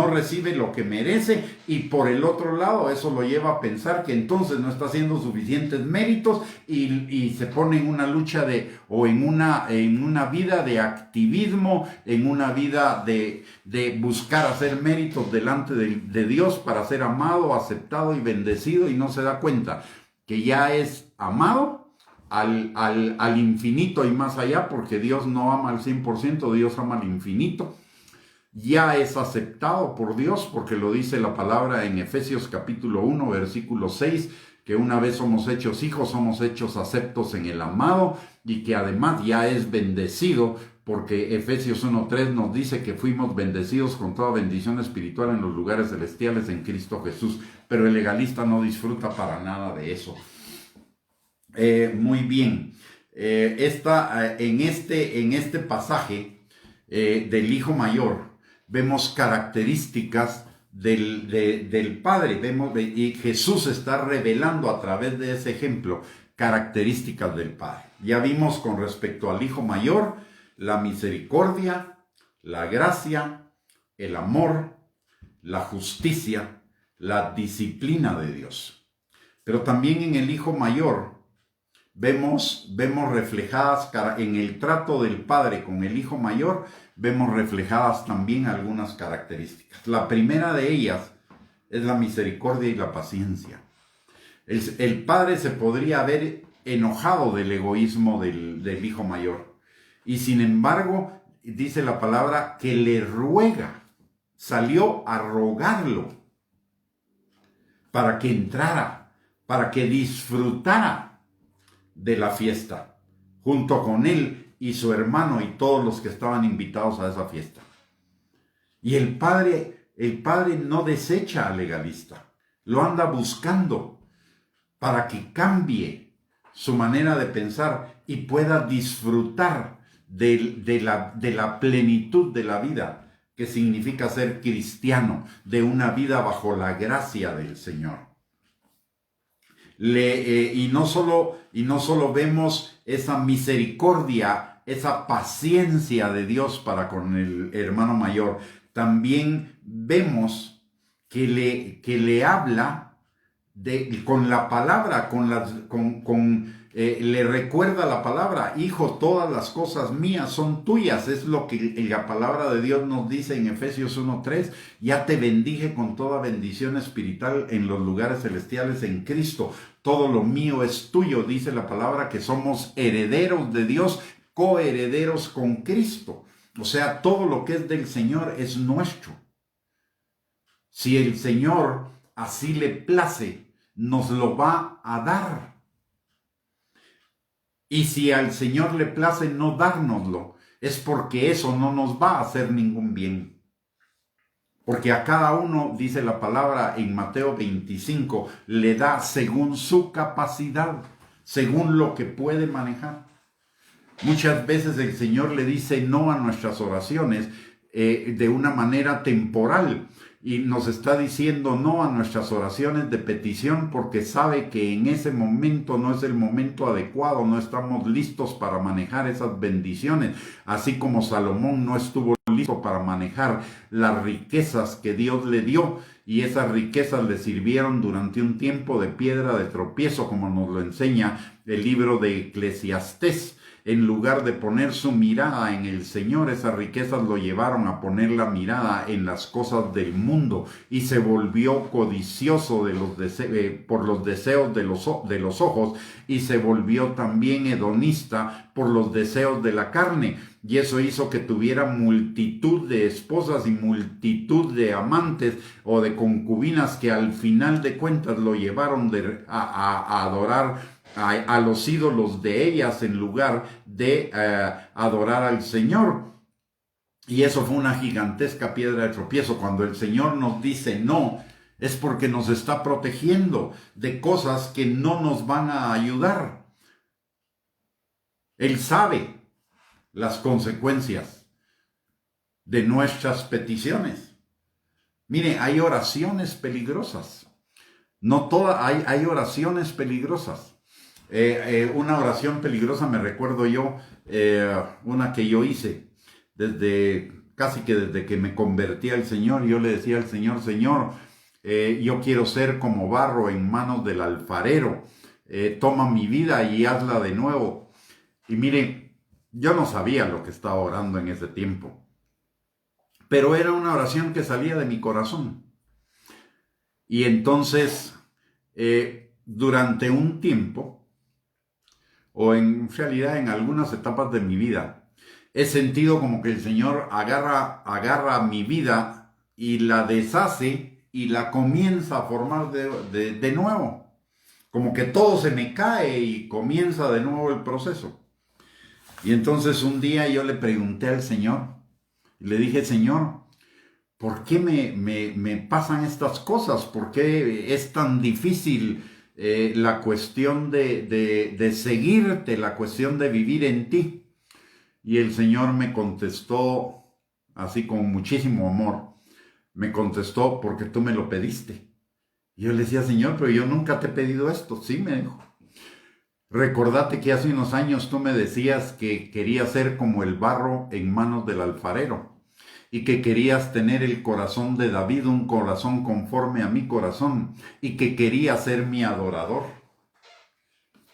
recibe lo que merece, y por el otro lado eso lo lleva a pensar que entonces no está haciendo suficientes méritos, y se pone en una lucha en una vida de activismo, en una vida de buscar hacer méritos delante de Dios para ser amado, aceptado y bendecido, y no se da cuenta que ya es amado al infinito y más allá, porque Dios no ama al 100%, Dios ama al infinito. Ya es aceptado por Dios, porque lo dice la palabra en Efesios capítulo 1, versículo 6, que una vez somos hechos hijos, somos hechos aceptos en el amado, y que además ya es bendecido, porque Efesios 1:3 nos dice que fuimos bendecidos con toda bendición espiritual en los lugares celestiales en Cristo Jesús. Pero el legalista no disfruta para nada de eso. Muy bien. En este pasaje del hijo mayor vemos características del Padre. Y Jesús está revelando a través de ese ejemplo características del Padre. Ya vimos con respecto al hijo mayor la misericordia, la gracia, el amor, la justicia, la disciplina de Dios. Pero también en el hijo mayor vemos reflejadas en el trato del Padre con el hijo mayor, vemos reflejadas también algunas características. La primera de ellas es la misericordia y la paciencia. El Padre se podría haber enojado del egoísmo del hijo mayor, y sin embargo dice la palabra que le ruega, salió a rogarlo para que entrara, para que disfrutara de la fiesta, junto con él y su hermano y todos los que estaban invitados a esa fiesta. Y el padre no desecha al legalista, lo anda buscando para que cambie su manera de pensar y pueda disfrutar de la plenitud de la vida, que significa ser cristiano, de una vida bajo la gracia del Señor. Y no solo vemos esa misericordia, esa paciencia de Dios para con el hermano mayor, también vemos que le habla con la palabra, le recuerda la palabra: hijo, todas las cosas mías son tuyas. Es lo que la palabra de Dios nos dice en Efesios 1:3. Ya te bendije con toda bendición espiritual en los lugares celestiales en Cristo. Todo lo mío es tuyo. Dice la palabra que somos herederos de Dios, coherederos con Cristo. O sea, todo lo que es del Señor es nuestro. Si el Señor así le place, nos lo va a dar. Y si al Señor le place no dárnoslo, es porque eso no nos va a hacer ningún bien. Porque a cada uno, dice la palabra en Mateo 25, le da según su capacidad, según lo que puede manejar. Muchas veces el Señor le dice no a nuestras oraciones de una manera temporal, y nos está diciendo no a nuestras oraciones de petición porque sabe que en ese momento no es el momento adecuado, no estamos listos para manejar esas bendiciones, así como Salomón no estuvo listo para manejar las riquezas que Dios le dio, y esas riquezas le sirvieron durante un tiempo de piedra de tropiezo, como nos lo enseña el libro de Eclesiastés. En lugar de poner su mirada en el Señor, esas riquezas lo llevaron a poner la mirada en las cosas del mundo, y se volvió codicioso por los deseos de los ojos, y se volvió también hedonista por los deseos de la carne. Y eso hizo que tuviera multitud de esposas y multitud de amantes o de concubinas, que al final de cuentas lo llevaron a adorar a los ídolos de ellas en lugar de adorar al Señor. Y eso fue una gigantesca piedra de tropiezo. Cuando el Señor nos dice no, es porque nos está protegiendo de cosas que no nos van a ayudar. Él sabe las consecuencias de nuestras peticiones. Mire, hay oraciones peligrosas. No todas, hay oraciones peligrosas. Una oración peligrosa, me recuerdo yo, una que yo hice casi que desde que me convertí al Señor. Yo le decía al Señor: Señor, yo quiero ser como barro en manos del alfarero, toma mi vida y hazla de nuevo. Y mire, yo no sabía lo que estaba orando en ese tiempo, pero era una oración que salía de mi corazón. Y entonces, durante un tiempo, o en realidad en algunas etapas de mi vida, he sentido como que el Señor agarra mi vida y la deshace y la comienza a formar de nuevo. Como que todo se me cae y comienza de nuevo el proceso. Y entonces un día yo le pregunté al Señor, le dije: Señor, ¿por qué me pasan estas cosas? ¿Por qué es tan difícil la cuestión de seguirte, la cuestión de vivir en ti? Y el Señor me contestó, así con muchísimo amor, me contestó: porque tú me lo pediste. Y yo le decía: Señor, pero yo nunca te he pedido esto. Sí, me dijo. Recordate que hace unos años tú me decías que querías ser como el barro en manos del alfarero, y que querías tener el corazón de David, un corazón conforme a mi corazón, y que querías ser mi adorador.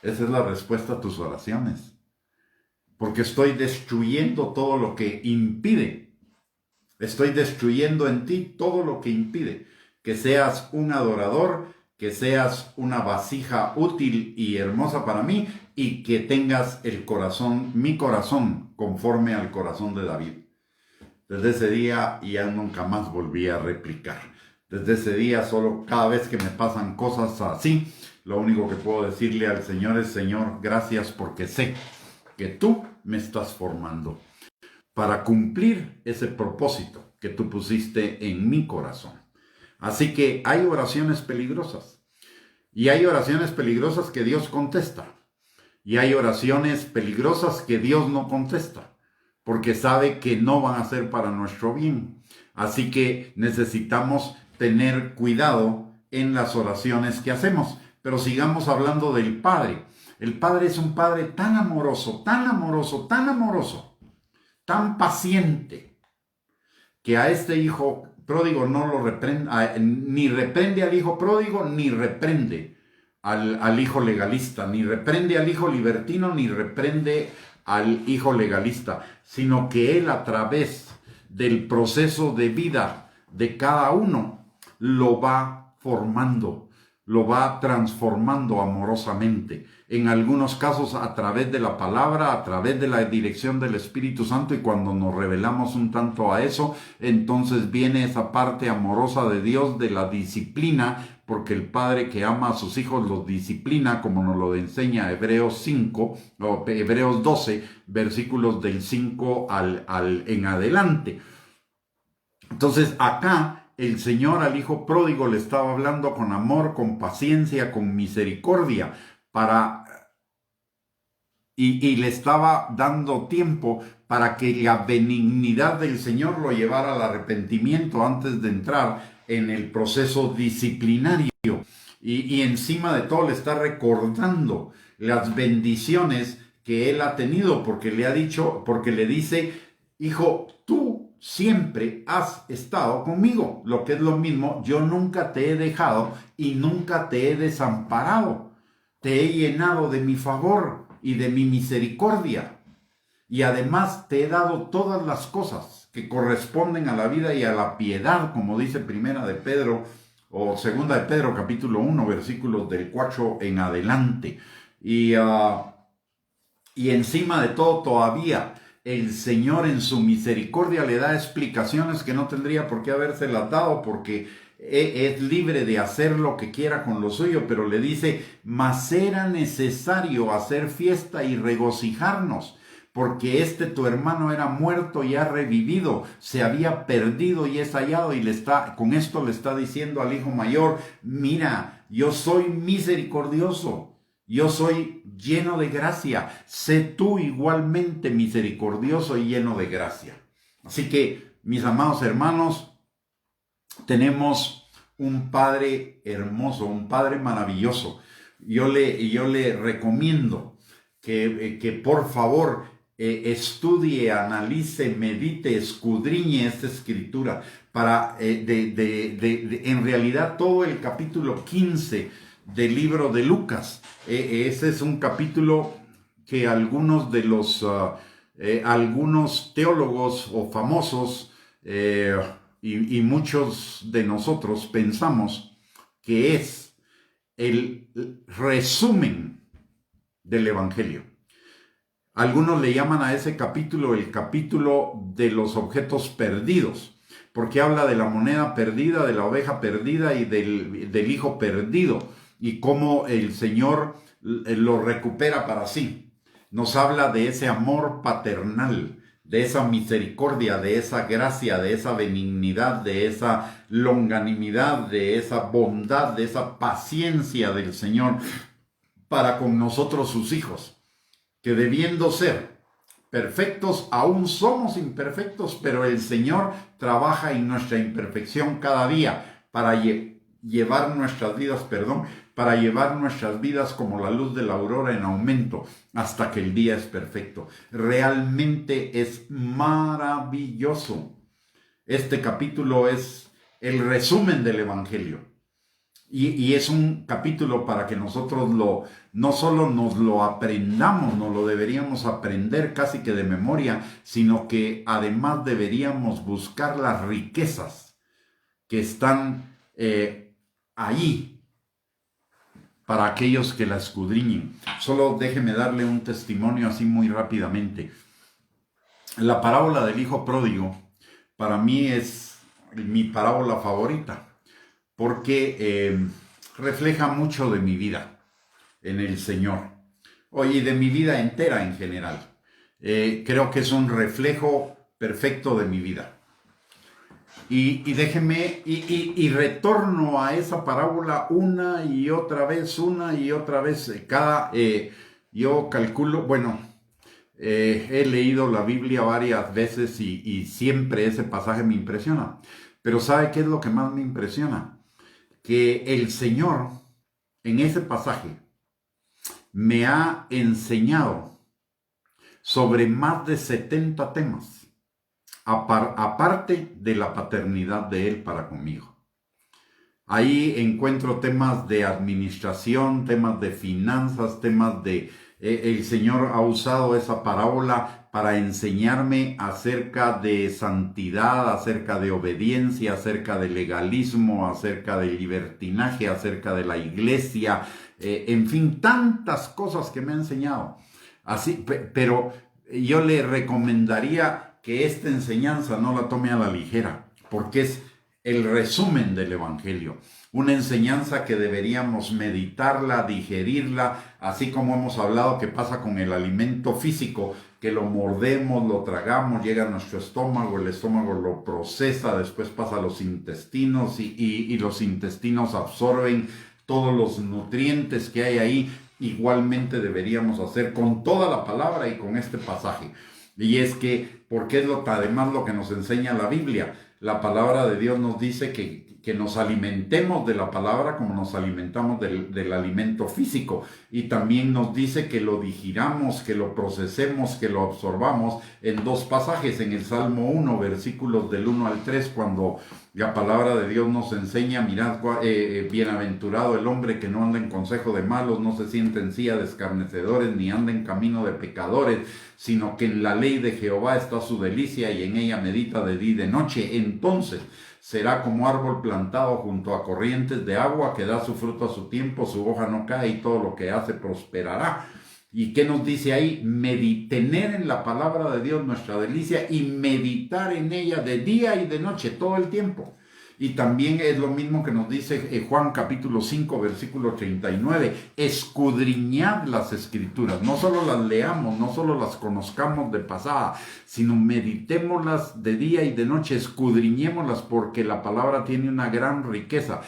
Esa es la respuesta a tus oraciones. Porque estoy destruyendo todo lo que impide. Estoy destruyendo en ti todo lo que impide que seas un adorador, que seas una vasija útil y hermosa para mí, y que tengas el corazón, mi corazón, conforme al corazón de David. Desde ese día ya nunca más volví a replicar. Desde ese día, solo cada vez que me pasan cosas así, lo único que puedo decirle al Señor es: Señor, gracias, porque sé que tú me estás formando para cumplir ese propósito que tú pusiste en mi corazón. Así que hay oraciones peligrosas, y hay oraciones peligrosas que Dios contesta, y hay oraciones peligrosas que Dios no contesta, porque sabe que no van a ser para nuestro bien. Así que necesitamos tener cuidado en las oraciones que hacemos. Pero sigamos hablando del Padre. El Padre es un Padre tan amoroso, tan amoroso, tan amoroso, tan paciente, que a este hijo pródigo no lo reprende, ni reprende al hijo pródigo, ni reprende al hijo legalista, ni reprende al hijo libertino, ni reprende al hijo legalista, sino que él, a través del proceso de vida de cada uno, lo va formando, lo va transformando amorosamente. En algunos casos a través de la palabra, a través de la dirección del Espíritu Santo, y cuando nos revelamos un tanto a eso, entonces viene esa parte amorosa de Dios, de la disciplina, porque el Padre que ama a sus hijos los disciplina, como nos lo enseña Hebreos 12, versículos del 5 en adelante. Entonces acá el Señor al hijo pródigo le estaba hablando con amor, con paciencia, con misericordia, y le estaba dando tiempo para que la benignidad del Señor lo llevara al arrepentimiento antes de entrar en el proceso disciplinario. Y encima de todo le está recordando las bendiciones que él ha tenido, porque le ha dicho, porque le dice: hijo, tú siempre has estado conmigo. Lo que es lo mismo, yo nunca te he dejado y nunca te he desamparado. Te he llenado de mi favor y de mi misericordia. Y además te he dado todas las cosas que corresponden a la vida y a la piedad, como dice Primera de Pedro o Segunda de Pedro, capítulo 1, versículos del 4 en adelante. Y encima de todo, todavía el Señor en su misericordia le da explicaciones que no tendría por qué habérselas dado, porque es libre de hacer lo que quiera con lo suyo, pero le dice, mas era necesario hacer fiesta y regocijarnos, porque tu hermano era muerto y ha revivido, se había perdido y es hallado, y con esto le está diciendo al hijo mayor, mira, yo soy misericordioso, yo soy lleno de gracia, sé tú igualmente misericordioso y lleno de gracia. Así que, mis amados hermanos, tenemos un Padre hermoso, un Padre maravilloso. Yo le recomiendo que por favor estudie, analice, medite, escudriñe esta escritura para en realidad todo el capítulo 15 del libro de Lucas. Ese es un capítulo que algunos teólogos o famosos y muchos de nosotros pensamos que es el resumen del Evangelio. Algunos le llaman a ese capítulo el capítulo de los objetos perdidos, porque habla de la moneda perdida, de la oveja perdida y del hijo perdido, y cómo el Señor lo recupera para sí. Nos habla de ese amor paternal, de esa misericordia, de esa gracia, de esa benignidad, de esa longanimidad, de esa bondad, de esa paciencia del Señor para con nosotros sus hijos, que debiendo ser perfectos, aún somos imperfectos, pero el Señor trabaja en nuestra imperfección cada día para llevar nuestras vidas como la luz de la aurora en aumento hasta que el día es perfecto. Realmente es maravilloso. Este capítulo es el resumen del Evangelio. Y es un capítulo para que nosotros no solo nos lo aprendamos, nos lo deberíamos aprender casi que de memoria, sino que además deberíamos buscar las riquezas que están allí para aquellos que la escudriñen. Solo déjeme darle un testimonio así muy rápidamente. La parábola del hijo pródigo para mí es mi parábola favorita, porque refleja mucho de mi vida en el Señor, y de mi vida entera en general. Creo que es un reflejo perfecto de mi vida. Y déjeme, y retorno a esa parábola una y otra vez. Yo calculo, he leído la Biblia varias veces y siempre ese pasaje me impresiona. Pero ¿sabe qué es lo que más me impresiona? Que el Señor en ese pasaje me ha enseñado sobre más de 70 temas, aparte de la paternidad de Él para conmigo. Ahí encuentro temas de administración, temas de finanzas, el Señor ha usado esa parábola para enseñarme acerca de santidad, acerca de obediencia, acerca de legalismo, acerca de libertinaje, acerca de la iglesia, en fin, tantas cosas que me ha enseñado. Así, pero yo le recomendaría que esta enseñanza no la tome a la ligera, porque es el resumen del Evangelio. Una enseñanza que deberíamos meditarla, digerirla, así como hemos hablado que pasa con el alimento físico, que lo mordemos, lo tragamos, llega a nuestro estómago, el estómago lo procesa, después pasa a los intestinos y los intestinos absorben todos los nutrientes que hay ahí. Igualmente deberíamos hacer con toda la palabra y con este pasaje. Y es que, porque es además lo que nos enseña la Biblia. La palabra de Dios nos dice que que nos alimentemos de la palabra como nos alimentamos del alimento físico. Y también nos dice que lo digiramos, que lo procesemos, que lo absorbamos en dos pasajes, en el Salmo 1, versículos del 1 al 3, cuando la palabra de Dios nos enseña, mirad, bienaventurado el hombre que no anda en consejo de malos, no se sienta en silla de escarnecedores, ni anda en camino de pecadores, sino que en la ley de Jehová está su delicia y en ella medita de día y de noche. Entonces será como árbol plantado junto a corrientes de agua, que da su fruto a su tiempo, su hoja no cae y todo lo que hace prosperará. ¿Y qué nos dice ahí? Tener en la palabra de Dios nuestra delicia y meditar en ella de día y de noche, todo el tiempo. Y también es lo mismo que nos dice Juan capítulo 5, versículo 39. Escudriñad las escrituras. No solo las leamos, no solo las conozcamos de pasada, sino meditémoslas de día y de noche, escudriñémoslas, porque la palabra tiene una gran riqueza.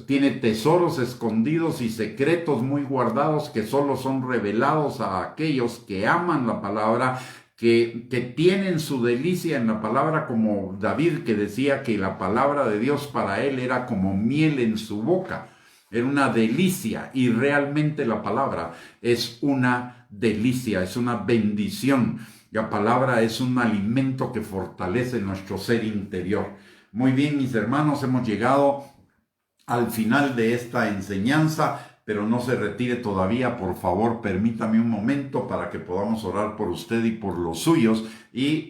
Tiene tesoros escondidos y secretos muy guardados que solo son revelados a aquellos que aman la palabra, que tienen su delicia en la palabra, como David, que decía que la palabra de Dios para él era como miel en su boca, era una delicia, y realmente la palabra es una delicia, es una bendición. La palabra es un alimento que fortalece nuestro ser interior. Muy bien, mis hermanos, hemos llegado al final de esta enseñanza, pero no se retire todavía, por favor, permítame un momento para que podamos orar por usted y por los suyos.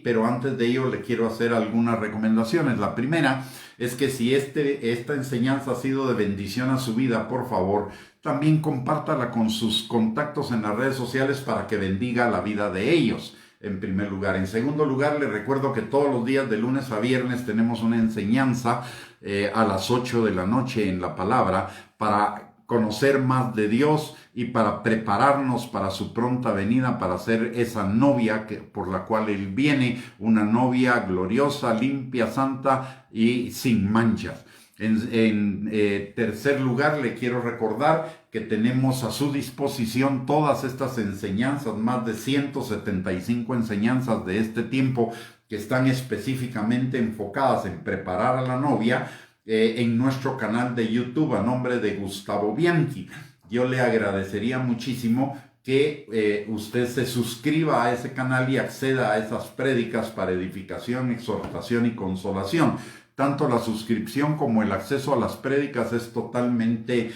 Pero antes de ello le quiero hacer algunas recomendaciones. La primera es que si esta enseñanza ha sido de bendición a su vida, por favor, también compártala con sus contactos en las redes sociales para que bendiga la vida de ellos, en primer lugar. En segundo lugar, le recuerdo que todos los días de lunes a viernes tenemos una enseñanza a las 8 de la noche en la palabra, para conocer más de Dios y para prepararnos para su pronta venida, para ser esa novia por la cual Él viene, una novia gloriosa, limpia, santa y sin manchas. En tercer lugar, le quiero recordar que tenemos a su disposición todas estas enseñanzas, más de 175 enseñanzas de este tiempo que están específicamente enfocadas en preparar a la novia, en nuestro canal de YouTube a nombre de Gustavo Bianchi. Yo le agradecería muchísimo que usted se suscriba a ese canal y acceda a esas prédicas para edificación, exhortación y consolación. Tanto la suscripción como el acceso a las prédicas es totalmente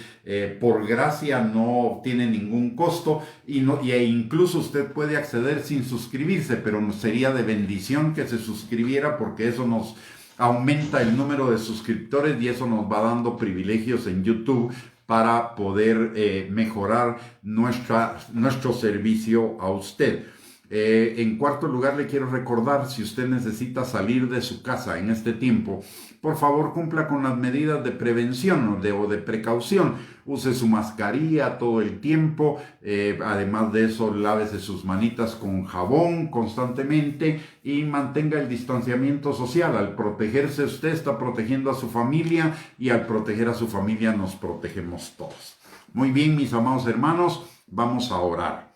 por gracia, no tiene ningún costo, e incluso usted puede acceder sin suscribirse, pero sería de bendición que se suscribiera, porque eso nos aumenta el número de suscriptores y eso nos va dando privilegios en YouTube para poder mejorar nuestro servicio a usted. En cuarto lugar, le quiero recordar, si usted necesita salir de su casa en este tiempo, por favor cumpla con las medidas de prevención o de precaución. Use su mascarilla todo el tiempo, además de eso, lávese sus manitas con jabón constantemente y mantenga el distanciamiento social. Al protegerse usted está protegiendo a su familia, y al proteger a su familia nos protegemos todos. Muy bien, mis amados hermanos, vamos a orar.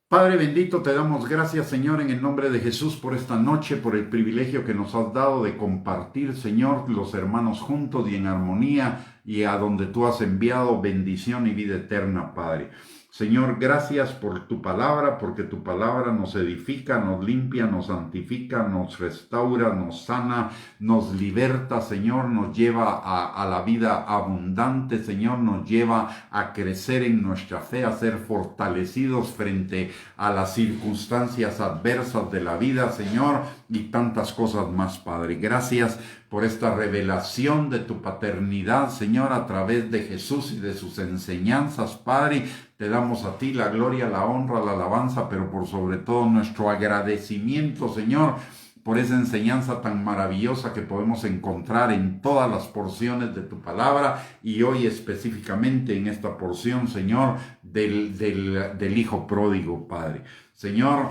Padre bendito, te damos gracias, Señor, en el nombre de Jesús, por esta noche, por el privilegio que nos has dado de compartir, Señor, los hermanos juntos y en armonía, y a donde tú has enviado bendición y vida eterna, Padre. Señor, gracias por tu palabra, porque tu palabra nos edifica, nos limpia, nos santifica, nos restaura, nos sana, nos liberta, Señor, nos lleva a la vida abundante, Señor, nos lleva a crecer en nuestra fe, a ser fortalecidos frente a las circunstancias adversas de la vida, Señor, y tantas cosas más, Padre. Gracias por esta revelación de tu paternidad, Señor, a través de Jesús y de sus enseñanzas, Padre. Te damos a ti la gloria, la honra, la alabanza, pero por sobre todo nuestro agradecimiento, Señor, por esa enseñanza tan maravillosa que podemos encontrar en todas las porciones de tu palabra, y hoy específicamente en esta porción, Señor, del Hijo pródigo, Padre. Señor,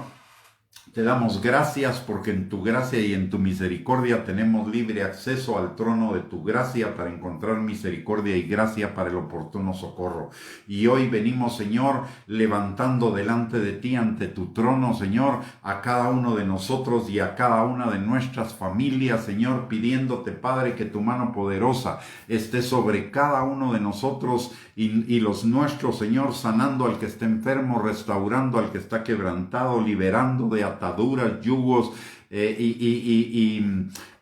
Te damos gracias porque en tu gracia y en tu misericordia tenemos libre acceso al trono de tu gracia para encontrar misericordia y gracia para el oportuno socorro. Y hoy venimos, Señor, levantando delante de ti, ante tu trono, Señor, a cada uno de nosotros y a cada una de nuestras familias, Señor, pidiéndote, Padre, que tu mano poderosa esté sobre cada uno de nosotros y los nuestros, Señor, sanando al que está enfermo, restaurando al que está quebrantado, liberando de ataduras, yugos y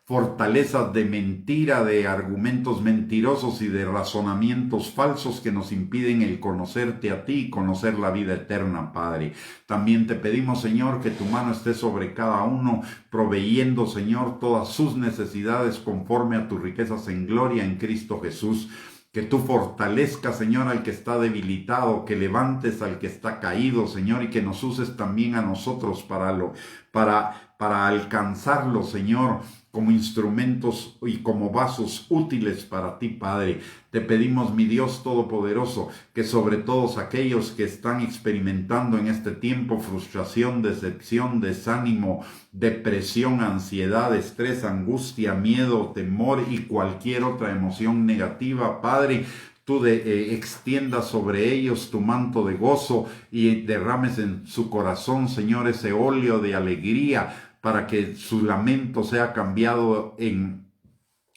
fortalezas de mentira, de argumentos mentirosos y de razonamientos falsos que nos impiden el conocerte a ti y conocer la vida eterna, Padre. También te pedimos, Señor, que tu mano esté sobre cada uno, proveyendo, Señor, todas sus necesidades conforme a tus riquezas en gloria en Cristo Jesús. Que tú fortalezcas, Señor, al que está debilitado, que levantes al que está caído, Señor, y que nos uses también a nosotros para alcanzarlo, Señor, como instrumentos y como vasos útiles para ti, Padre. Te pedimos, mi Dios Todopoderoso, que sobre todos aquellos que están experimentando en este tiempo frustración, decepción, desánimo, depresión, ansiedad, estrés, angustia, miedo, temor y cualquier otra emoción negativa, Padre, tú extiendas sobre ellos tu manto de gozo y derrames en su corazón, Señor, ese óleo de alegría para que su lamento sea cambiado en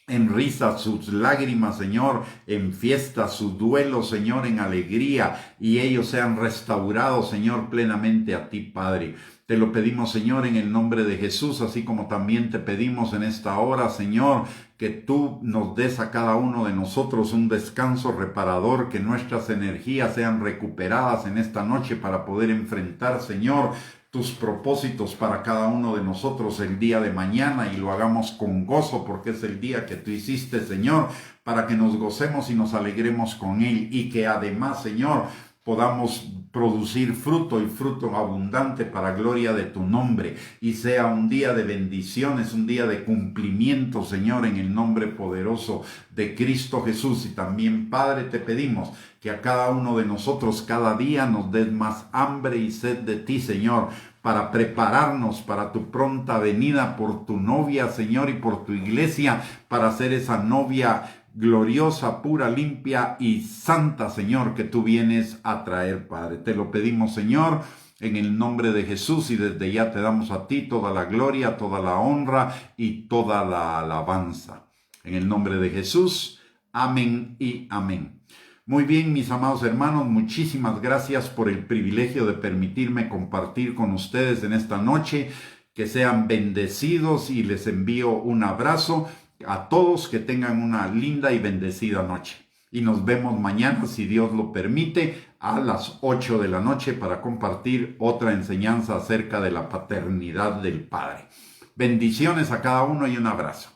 risas, sus lágrimas, Señor, en fiesta, su duelo, Señor, en alegría, y ellos sean restaurados, Señor, plenamente a ti, Padre. Te lo pedimos, Señor, en el nombre de Jesús, así como también te pedimos en esta hora, Señor, que tú nos des a cada uno de nosotros un descanso reparador, que nuestras energías sean recuperadas en esta noche para poder enfrentar, Señor, tus propósitos para cada uno de nosotros el día de mañana, y lo hagamos con gozo porque es el día que tú hiciste, Señor, para que nos gocemos y nos alegremos con él, y que además, Señor, podamos producir fruto y fruto abundante para gloria de tu nombre, y sea un día de bendiciones, un día de cumplimiento, Señor, en el nombre poderoso de Cristo Jesús. Y también, Padre, te pedimos que a cada uno de nosotros cada día nos des más hambre y sed de ti, Señor, para prepararnos para tu pronta venida por tu novia, Señor, y por tu iglesia, para ser esa novia gloriosa, pura, limpia y santa, Señor, que tú vienes a traer, Padre. Te lo pedimos, Señor, en el nombre de Jesús, y desde ya te damos a ti toda la gloria, toda la honra y toda la alabanza. En el nombre de Jesús, amén y amén. Muy bien, mis amados hermanos, muchísimas gracias por el privilegio de permitirme compartir con ustedes en esta noche. Que sean bendecidos, y les envío un abrazo a todos, que tengan una linda y bendecida noche. Y nos vemos mañana, si Dios lo permite, a las 8 de la noche para compartir otra enseñanza acerca de la paternidad del Padre. Bendiciones a cada uno y un abrazo.